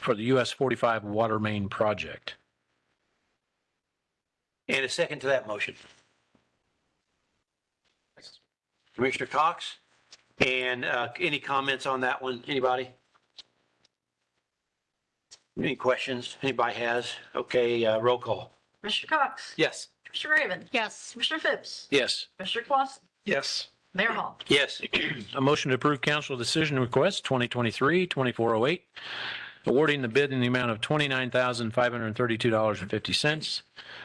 for the US 45 water main project. And a second to that motion. Commissioner Cox? And any comments on that one? Anybody? Any questions? Anybody has? Okay, roll call. Commissioner Cox. Yes. Commissioner Graven, Yes. Commissioner Phipps. Yes. Commissioner Clausen. Yes. Mayor Hall. Yes. A motion to approve council decision request 2023-2408, awarding the bid in the amount of $29,532.50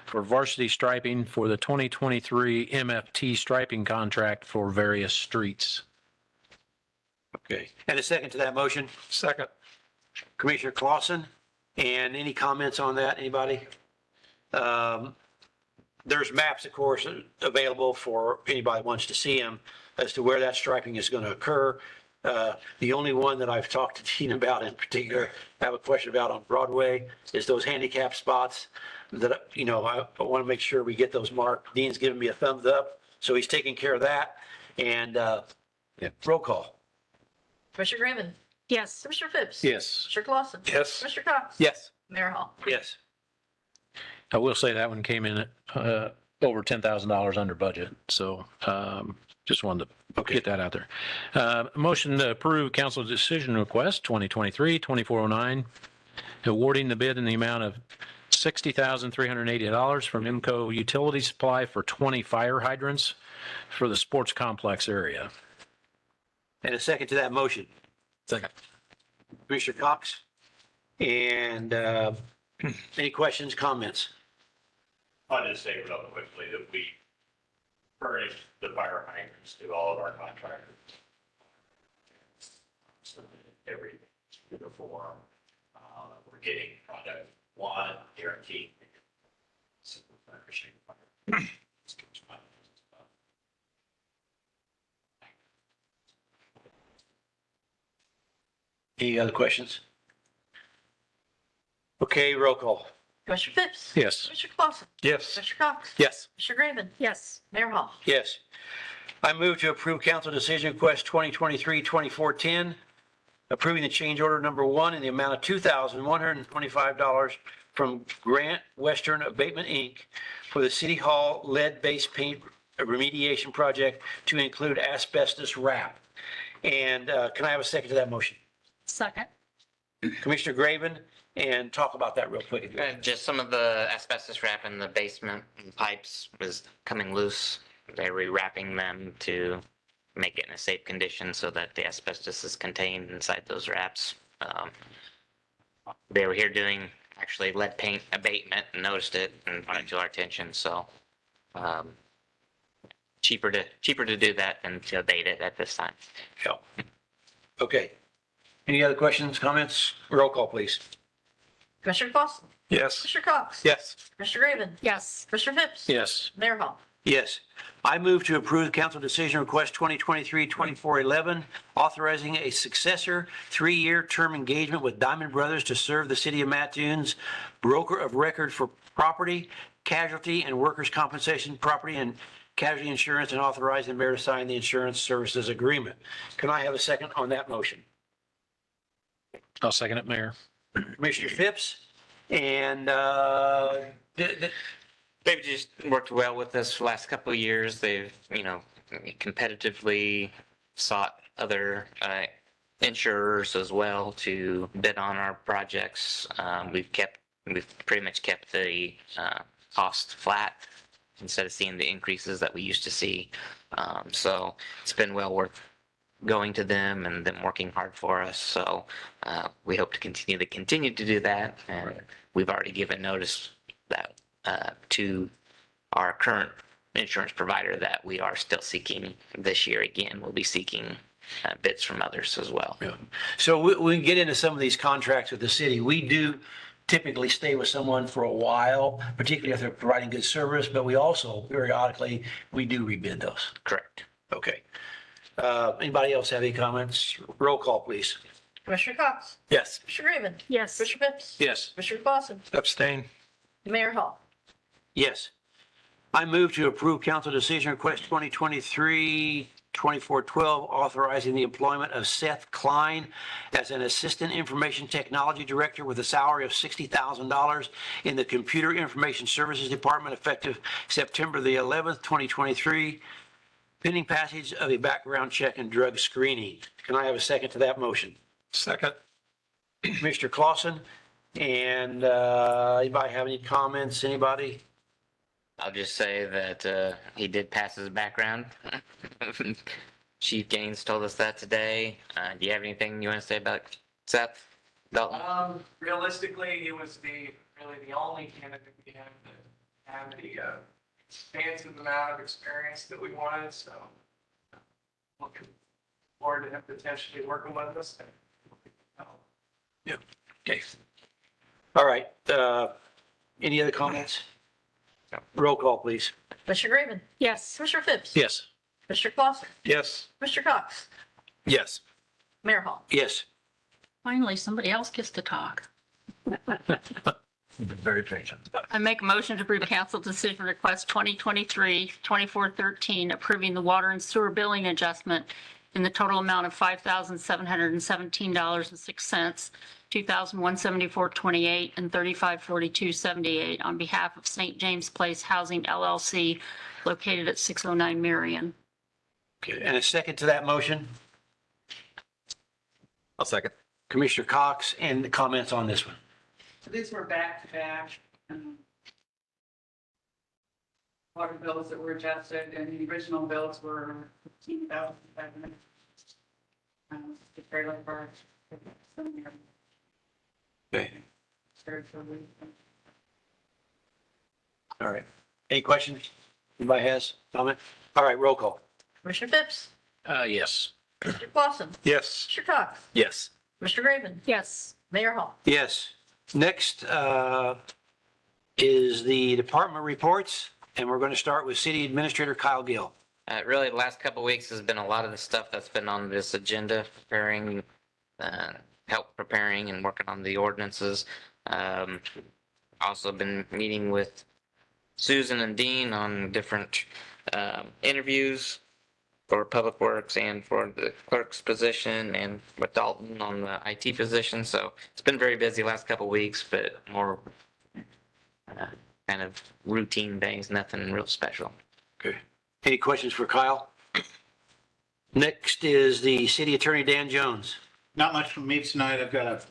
for varsity striping for the 2023 MFT striping contract for various streets. Okay. And a second to that motion? Second. Commissioner Clausen, and any comments on that, anybody? There's maps, of course, available for anybody who wants to see them as to where that striping is going to occur. The only one that I've talked to Dean about in particular, I have a question about on Broadway, is those handicap spots that, you know, I want to make sure we get those marked. Dean's giving me a thumbs up, so he's taking care of that. And roll call. Commissioner Graven, Yes. Commissioner Phipps. Yes. Commissioner Clausen. Yes. Commissioner Cox. Yes. Mayor Hall. Yes. I will say that one came in at over $10,000 under budget. So just wanted to get that out there. Motion to approve council decision request 2023-2409, awarding the bid in the amount of $60,380 from IMCO Utility Supply for 20 fire hydrants for the sports complex area. And a second to that motion. Second. Commissioner Cox. And any questions, comments? I'll just say real quickly that we furnish the fire hydrants to all of our contractors. So every uniform, we're getting product one guaranteed. Any other questions? Okay, roll call. Commissioner Phipps. Yes. Commissioner Clausen. Yes. Commissioner Cox. Yes. Commissioner Graven. Yes. Mayor Hall. Yes. I move to approve council decision request 2023-2410, approving the change order number one in the amount of $2,125 from Grant Western Abatement, Inc. for the City Hall lead-based paint remediation project to include asbestos wrap. And can I have a second to that motion? Second. Commissioner Graven, and talk about that real quick. Just some of the asbestos wrap in the basement and pipes was coming loose. They're rewrapping them to make it in a safe condition so that the asbestos is contained inside those wraps. They were here doing actually lead paint abatement and noticed it and brought it to our attention. So cheaper to do that than to abate it at this time. Yeah. Okay. Any other questions, comments? Roll call, please. Commissioner Clausen. Yes. Commissioner Cox. Yes. Commissioner Graven. Yes. Commissioner Phipps. Yes. Mayor Hall. Yes. I move to approve council decision request 2023-2411, authorizing a successor 3-year term engagement with Diamond Brothers to serve the city of Mattoon's broker of record for property, casualty, and workers' compensation, property and casualty insurance, and authorizing the mayor to sign the insurance services agreement. Can I have a second on that motion? I'll second it, Mayor. Commissioner Phipps, and They've just worked well with us for the last couple of years. They've, competitively sought other insurers as well to bid on our projects. We've pretty much kept the cost flat instead of seeing the increases that we used to see. So it's been well worth going to them and them working hard for us. So we hope to continue to do that. And we've already given notice that to our current insurance provider that we are still seeking this year. Again, we'll be seeking bids from others as well. yeah. So we can get into some of these contracts with the city. We do typically stay with someone for a while, particularly if they're providing good service, but we also periodically, we do rebid those. Correct. Okay. Anybody else have any comments? Roll call, please. Commissioner Cox. Yes. Commissioner Graven. Yes. Commissioner Phipps. Yes. Commissioner Clausen. Abstain. Mayor Hall. Yes. I move to approve council decision request 2023-2412, authorizing the employment of Seth Klein as an Assistant Information Technology Director with a salary of $60,000 in the Computer Information Services Department effective September the 11th, 2023, pending passage of a background check and drug screening. Can I have a second to that motion? Second. Commissioner Clausen, and anybody have any comments? Anybody? I'll just say that he did pass his background. Chief Gaines told us that today. Do you have anything you want to say about Seth? Dalton? Realistically, he was really the only candidate we had that had the expansive amount of experience that we wanted, so looking forward to him potentially working with us. Okay. All right. Any other comments? Roll call, please. Commissioner Graven, Yes. Commissioner Phipps. Yes. Commissioner Clausen, Yes. Mr. Cox, Yes. Mayor Hall. Yes. Finally, somebody else gets to talk. You've been very patient. I make a motion to approve council decision request 2023-2413, approving the water and sewer billing adjustment in the total amount of $5,717.06, $2,174.28, and $3542.78 on behalf of St. James Place Housing LLC located at 609 Marion. Okay. And a second to that motion, I'll second. Commissioner Cox, and the comments on this one. So these were back-to-back water bills that were adjusted, and the original bills were $15,500. The trailer park. Okay. All right. Any questions? Anybody has comment? All right, roll call. Commissioner Phipps, Yes. Mr. Clausen, Yes. Mr. Cox, Yes. Mr. Graven, Yes. Mayor Hall. Yes. Next is the department reports, and we're going to start with City Administrator Kyle Gill. Really, the last couple of weeks has been a lot of the stuff that's been on this agenda, preparing, help preparing and working on the ordinances. Also been meeting with Susan and Dean on different interviews for Public Works and for the clerk's position, and with Dalton on the IT position. So it's been very busy last couple of weeks, but more kind of routine days, nothing real special. Okay. Any questions for Kyle? Next is the City Attorney Dan Jones. Not much from me tonight. I've got a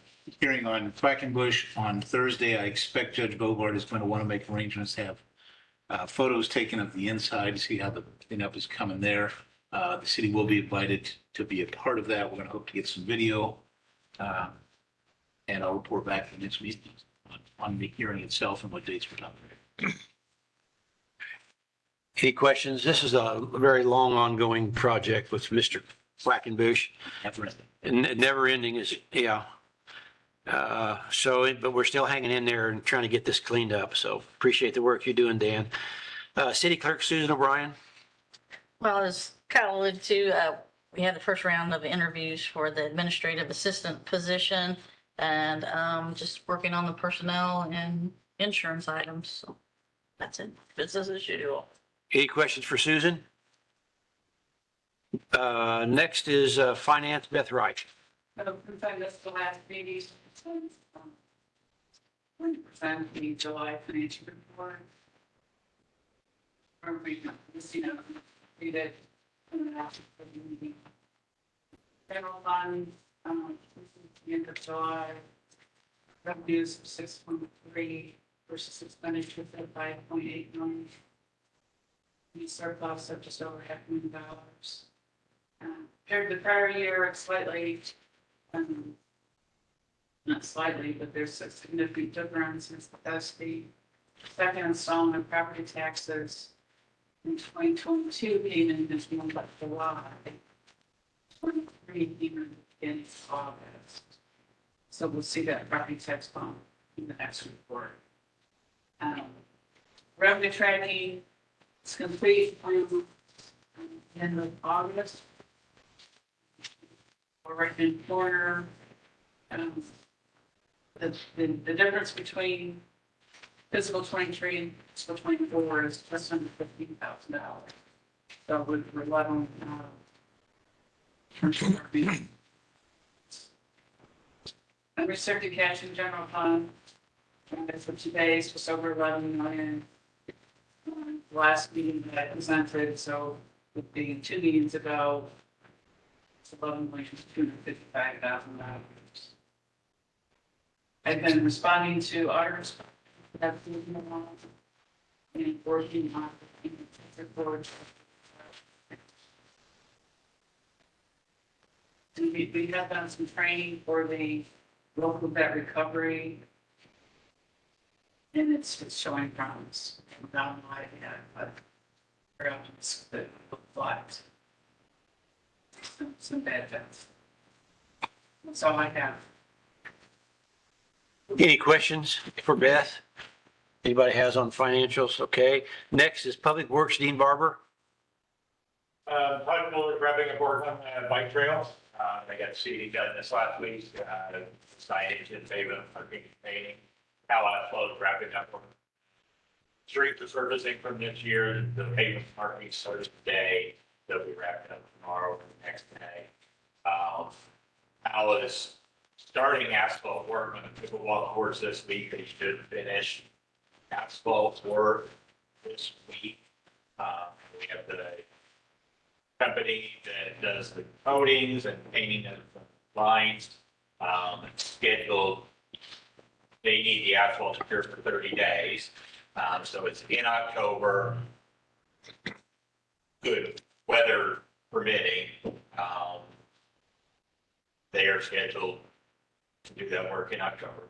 hearing on Quackenbush on Thursday. I expect Judge Bogart is going to want to make arrangements to have photos taken of the inside to see how the cleanup is coming there. The city will be invited to be a part of that. We're going to hope to get some video. And I'll report back at the next meeting on the hearing itself and what dates we're talking about. Any questions? This is a very long ongoing project with Mr. Quackenbush. Never ending is, yeah. But we're still hanging in there and trying to get this cleaned up. So appreciate the work you're doing, Dan. City Clerk Susan O'Brien. Well, as Kyle alluded to, we had the first round of interviews for the administrative assistant position, and just working on the personnel and insurance items. So that's it. Business as usual. Any questions for Susan? Next is Finance, Beth Wright. Since I missed the last meeting, 20% the July financial report. Or we, read it. Federal fund, the end of July, revenues of 6.3 versus expenditures of 5.8 million. The surplus of just over $500,000. Compared to the prior year, it's slightly, not slightly, but there's a significant difference. That's the second installment of property taxes in 2022 came in this month of July. 23 came in August. So we'll see that property tax bump in the next report. Revenue tracking is complete through end of August. Or right in corner. The difference between fiscal 23 and fiscal 24 is just under $15,000. So we're leveling unrestricted cash in general fund. As of today, it's just over 11 million. Last meeting that I presented, so with the 2 meetings ago, it's $11,255,000. I've been responding to auditors. And working on the report. We have done some training for the local debt recovery. And it's showing promise. Not my idea, but we're optimistic, but some bad things. That's all I have. Any questions for Beth? Anybody has on financials? Okay. Next is Public Works, Dean Barber. Probably wrapping up work on the bike trails. I got to see done this last week, signage in favor of parking and painting. Allied flow is wrapping up. Street resurfacing from this year, the pavement marking starts today. They'll be wrapping up tomorrow or the next day. Al is starting asphalt work on the pickleball courts this week. They should finish asphalt work this week. We have the company that does the coatings and painting of the lines, scheduled. They need the asphalt to cure for 30 days. So it's in October, good weather permitting. They are scheduled to do that work in October.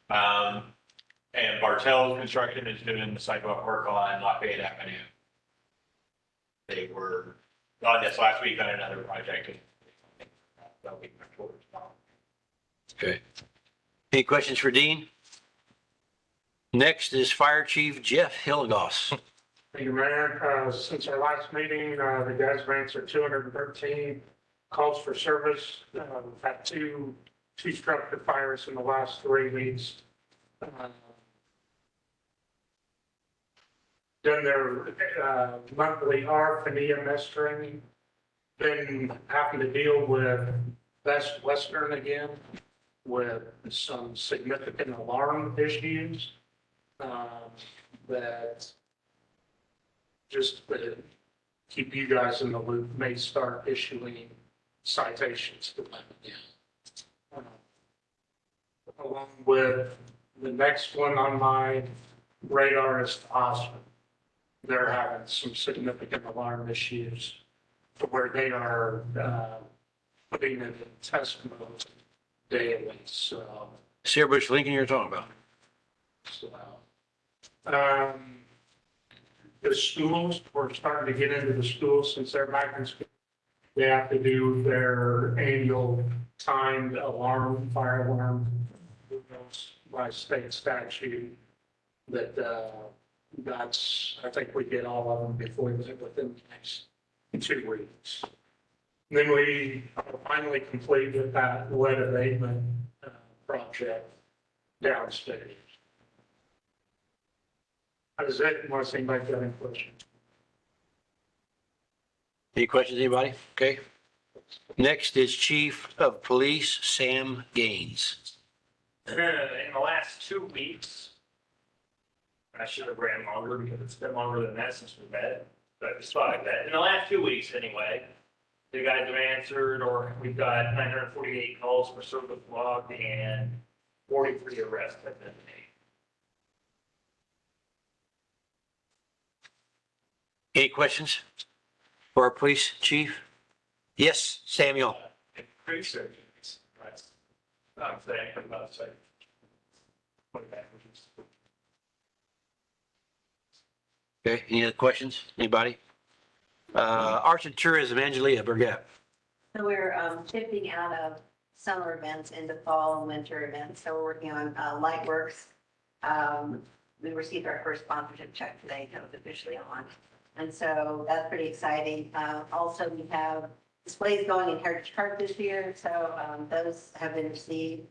And Bartell's Construction is doing the sidewalk work on Lafayette Avenue. They were on this last week on another project. Okay. Any questions for Dean? Next is Fire Chief Jeff Hilligoss. Thank you, Mayor. Since our last meeting, the guys have answered 213 calls for service. We've had two structure fires in the last 3 weeks. Done their monthly ARF and EMS training. Been having to deal with Best Western again with some significant alarm issues that just to keep you guys in the loop may start issuing citations to them again. Along with the next one on my radar is Osmond. They're having some significant alarm issues to where they are putting it in test mode daily. So, Sierra Bush Lincoln you're talking about. The schools, we're starting to get into the schools since they're back in school. They have to do their annual timed alarm, fire alarm, by state statute. That I think we get all of them before within the next 2 weeks. Then we finally completed that lead abatement project downstairs. That is it, unless anybody got any questions. Any questions, anybody? Okay. Next is Chief of Police Sam Gaines. In the last 2 weeks, I should have ran longer because it's been longer than that since we met, but despite that, in the last 2 weeks anyway, the guys have answered, or we've got 948 calls for service logged and 43 arrests have been made. Any questions for our police chief? Yes, Samuel. Pretty certain. I'm saying, I'm about to say. Okay, any other questions? Anybody? Arts and Tourism, Angelia Burgett. So we're shifting out of summer events into fall and winter events. So we're working on Lightworks. We received our first sponsorship check today, that was officially on. And so that's pretty exciting. Also, we have displays going in Heritage Park this year. So those have been received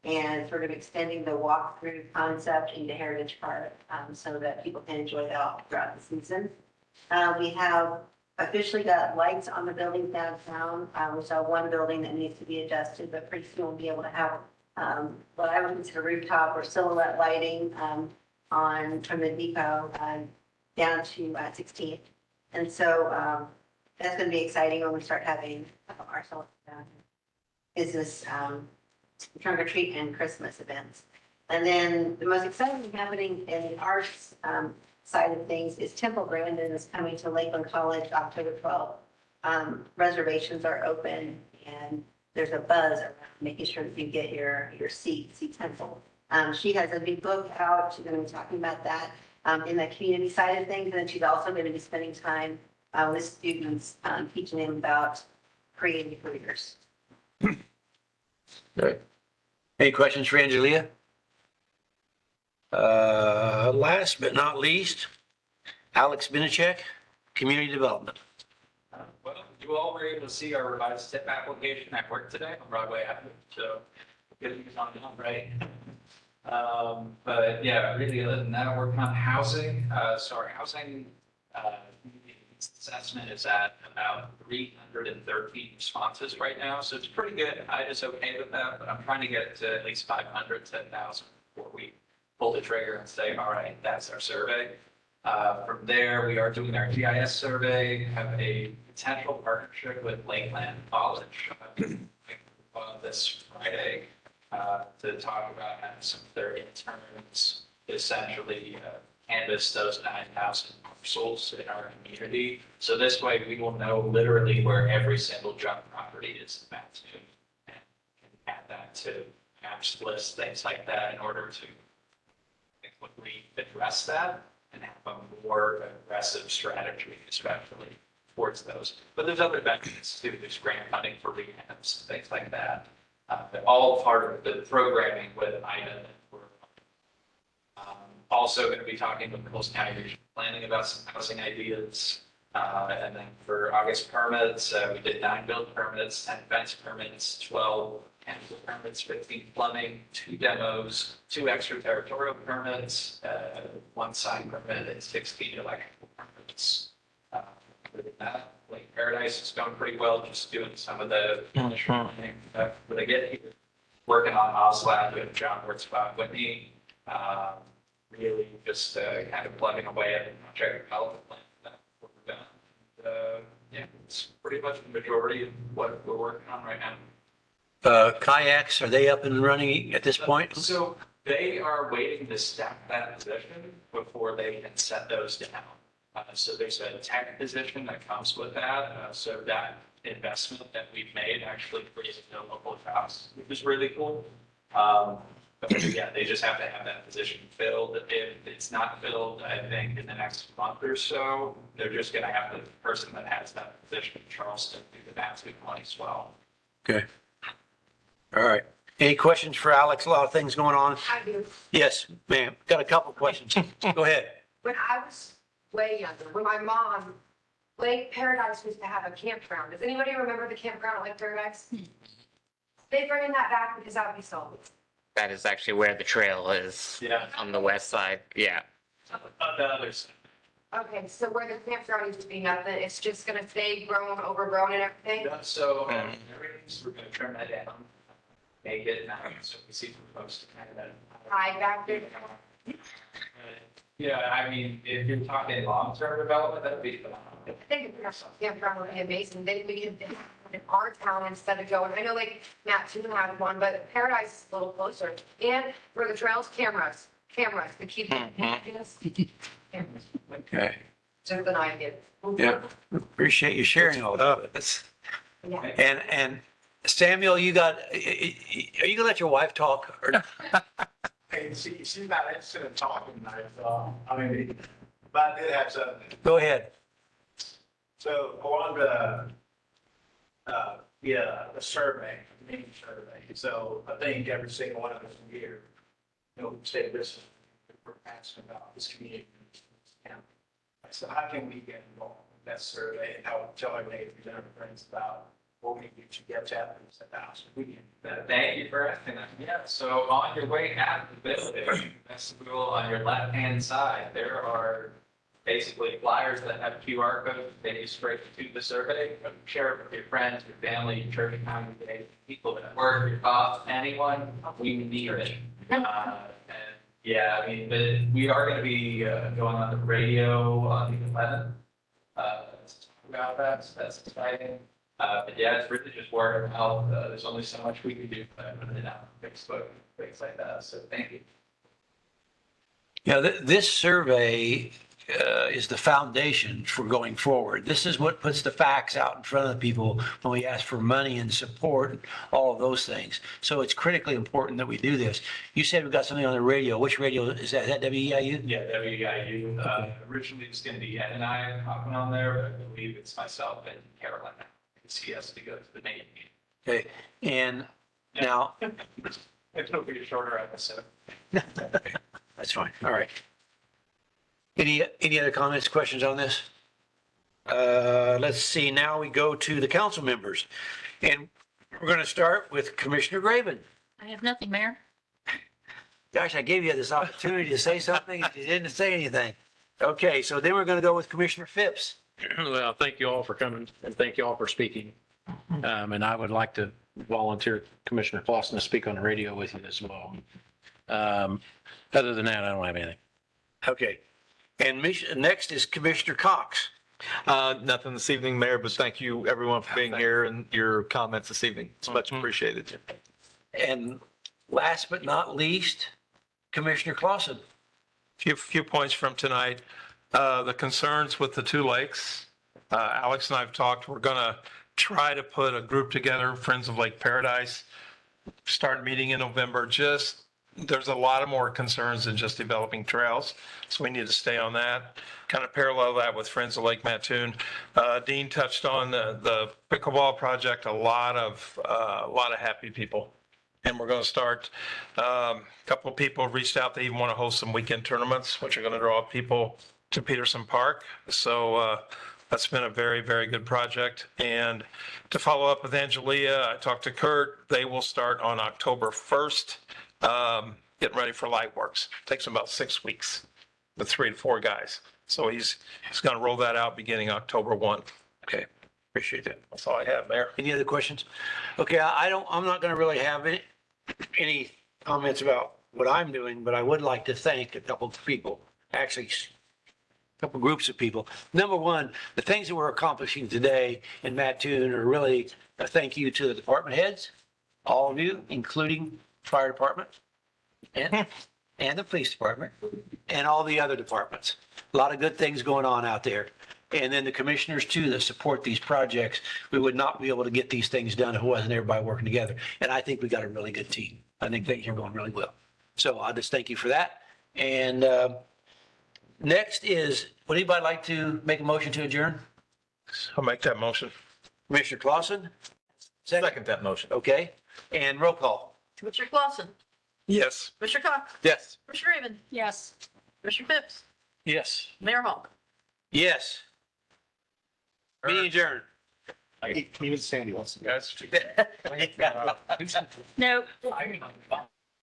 and sort of extending the walkthrough concept into Heritage Park so that people can enjoy that all throughout the season. We have officially got lights on the buildings downtown. We saw one building that needs to be adjusted, but pretty soon we'll be able to have what I would consider rooftop or silhouette lighting on from the depot down to 16th. And so that's going to be exciting when we start having our business trunk or treat and Christmas events. And then the most exciting thing happening in the arts side of things is Temple Grandin is coming to Lakeland College October 12th. Reservations are open and there's a buzz around making sure that you get your seat pencil. She has a big book out. She's going to be talking about that in the community side of things. And then she's also going to be spending time with students, teaching them about creative careers. Right. Any questions for Angelia? Last but not least, Alex Binachek, Community Development. Well, you all were able to see our revised STIP application at work today on Broadway Avenue, so good news on that, right? But yeah, really other than that, working on housing, housing assessment is at about 313 responses right now, so it's pretty good. I is okay with that, but I'm trying to get it to at least 500 to 1,000 before we pull the trigger and say, all right, that's our survey. From there, we are doing our GIS survey, have a potential partnership with Lakeland College this Friday to talk about having some of their interns essentially canvass those 9,000 parcels in our community. So this way we will know literally where every single junk property is mapped to and can add that to maps, lists, things like that in order to quickly address that and have a more aggressive strategy, especially towards those. But there's other benefits too. There's grant funding for rehabs, things like that. But all part of the programming with IDA. We're also going to be talking with Coles County Regional Planning about some housing ideas. And then for August permits, we did 9 build permits, 10 fence permits, 12 chemical permits, 15 plumbing, 2 demos, 2 extraterritorial permits, 1 sign permit, and 16 electrical permits. Other than that, Lake Paradise is going pretty well, just doing some of the initial planning when they get here. Working on OSLAB with John Wurtzbach Whitney. Really just kind of plugging away at the project development plan before we're done. Yeah, it's pretty much the majority of what we're working on right now. Kayaks, are they up and running at this point? So they are waiting to stack that position before they can set those down. So there's a tech position that comes with that. So that investment that we've made actually creates no local jobs, which is really cool. But yeah, they just have to have that position filled. If it's not filled, I think in the next month or so, they're just going to have the person that has that position in Charleston do the basket one as well. Okay. All right. Any questions for Alex? A lot of things going on. I do. Yes, ma'am. Got a couple questions. Go ahead. When I was way younger, when my mom, Lake Paradise used to have a campground. Does anybody remember the campground at Lake Paradise? They bringing that back because that would be sold. That is actually where the trail is. Yeah. On the west side. Yeah. On the other side. Okay, so where the campground used to be nothing, it's just gonna stay grown, overgrown and everything? So everything's, we're going to trim that down, make it nice, so we see from folks to kind of. High back there. Yeah, I mean, if you're talking long-term development, that'd be phenomenal. I think a campground would be amazing. Then we could, in our town instead of going, I know like Mattoon had one, but Paradise is a little closer. And for the trails, cameras to keep. Okay. Just an idea. Yeah. Appreciate you sharing all of this. Yeah. And Samuel, are you gonna let your wife talk? Or Hey, she's not interested in talking tonight, so, I mean, but I did have something. Go ahead. So I wanted to, a survey, a mini survey. So I think every single one of us here, say this, we're asking about this community. So how can we get involved in that survey and how tell our neighbors and our friends about what we need to get to happen in the house? Thank you for asking that. Yeah, so on your way out of the building, vestibule on your left-hand side, there are basically flyers that have QR codes. They you straight to the survey. Share it with your friends, your family, your church congregation, people at work, your boss, anyone. We need it. And yeah, I mean, but we are going to be going on the radio on the 11th to talk about that. So that's exciting. But yeah, it's really just word of mouth. There's only so much we can do, put it out on Facebook, things like that. So thank you. Yeah, this survey is the foundation for going forward. This is what puts the facts out in front of the people when we ask for money and support, and all of those things. So it's critically important that we do this. You said we got something on the radio. Which radio is that? Is that WEIU? Yeah, WEIU, originally it was gonna be Ed and I hopping on there, but I believe it's myself and Carolyn. She has to go to the main meeting. Okay, and now, It'll be a shorter episode. that's fine, all right. Any other comments, questions on this? Let's see, now we go to the council members. And we're going to start with Commissioner Graven. I have nothing, Mayor. Gosh, I gave you this opportunity to say something, and you didn't say anything. Okay, so then we're going to go with Commissioner Phipps. Well, thank you all for coming and thank you all for speaking. And I would like to volunteer Commissioner Clausen to speak on the radio with you as well. Other than that, I don't have anything. Okay, and next is Commissioner Cox. Nothing this evening, Mayor, but thank you everyone for being here and your comments this evening. It's much appreciated. And last but not least, Commissioner Clausen. Few points from tonight. The concerns with the two lakes. Alex and I have talked, we're going to try to put a group together, Friends of Lake Paradise, start meeting in November. There's a lot of more concerns than just developing trails. So we need to stay on that, kind of parallel that with Friends of Lake Mattoon. Dean touched on the pickleball project, a lot of happy people. And we're going to start, a couple of people reached out, they even want to host some weekend tournaments, which are going to draw people to Peterson Park. So that's been a very, very good project. And to follow up with Angelia, I talked to Kurt. They will start on October 1st, getting ready for Lightworks. Takes them about 6 weeks with 3 to 4 guys. So he's going to roll that out beginning October 1. Okay, appreciate that. That's all I have, Mayor. Any other questions? Okay, I'm not going to really have any comments about what I'm doing, but I would like to thank a couple of people, actually a couple groups of people. Number one, the things that we're accomplishing today in Mattoon are really a thank you to the department heads, all of you, including fire department and the police department and all the other departments. A lot of good things going on out there. And then the commissioners too that support these projects. We would not be able to get these things done if it wasn't everybody working together. And I think we got a really good team. I think things are going really well. So I'll just thank you for that. And next is, would anybody like to make a motion to adjourn? I'll make that motion. Commissioner Clausen? Second that motion. Okay. And roll call. Commissioner Clausen, Yes. Commissioner Cox, Yes. Commissioner Raven, Yes. Commissioner Phipps, Yes. Mayor Hall. Yes. Meeting adjourned. Even Sandy wants to. Guys. No.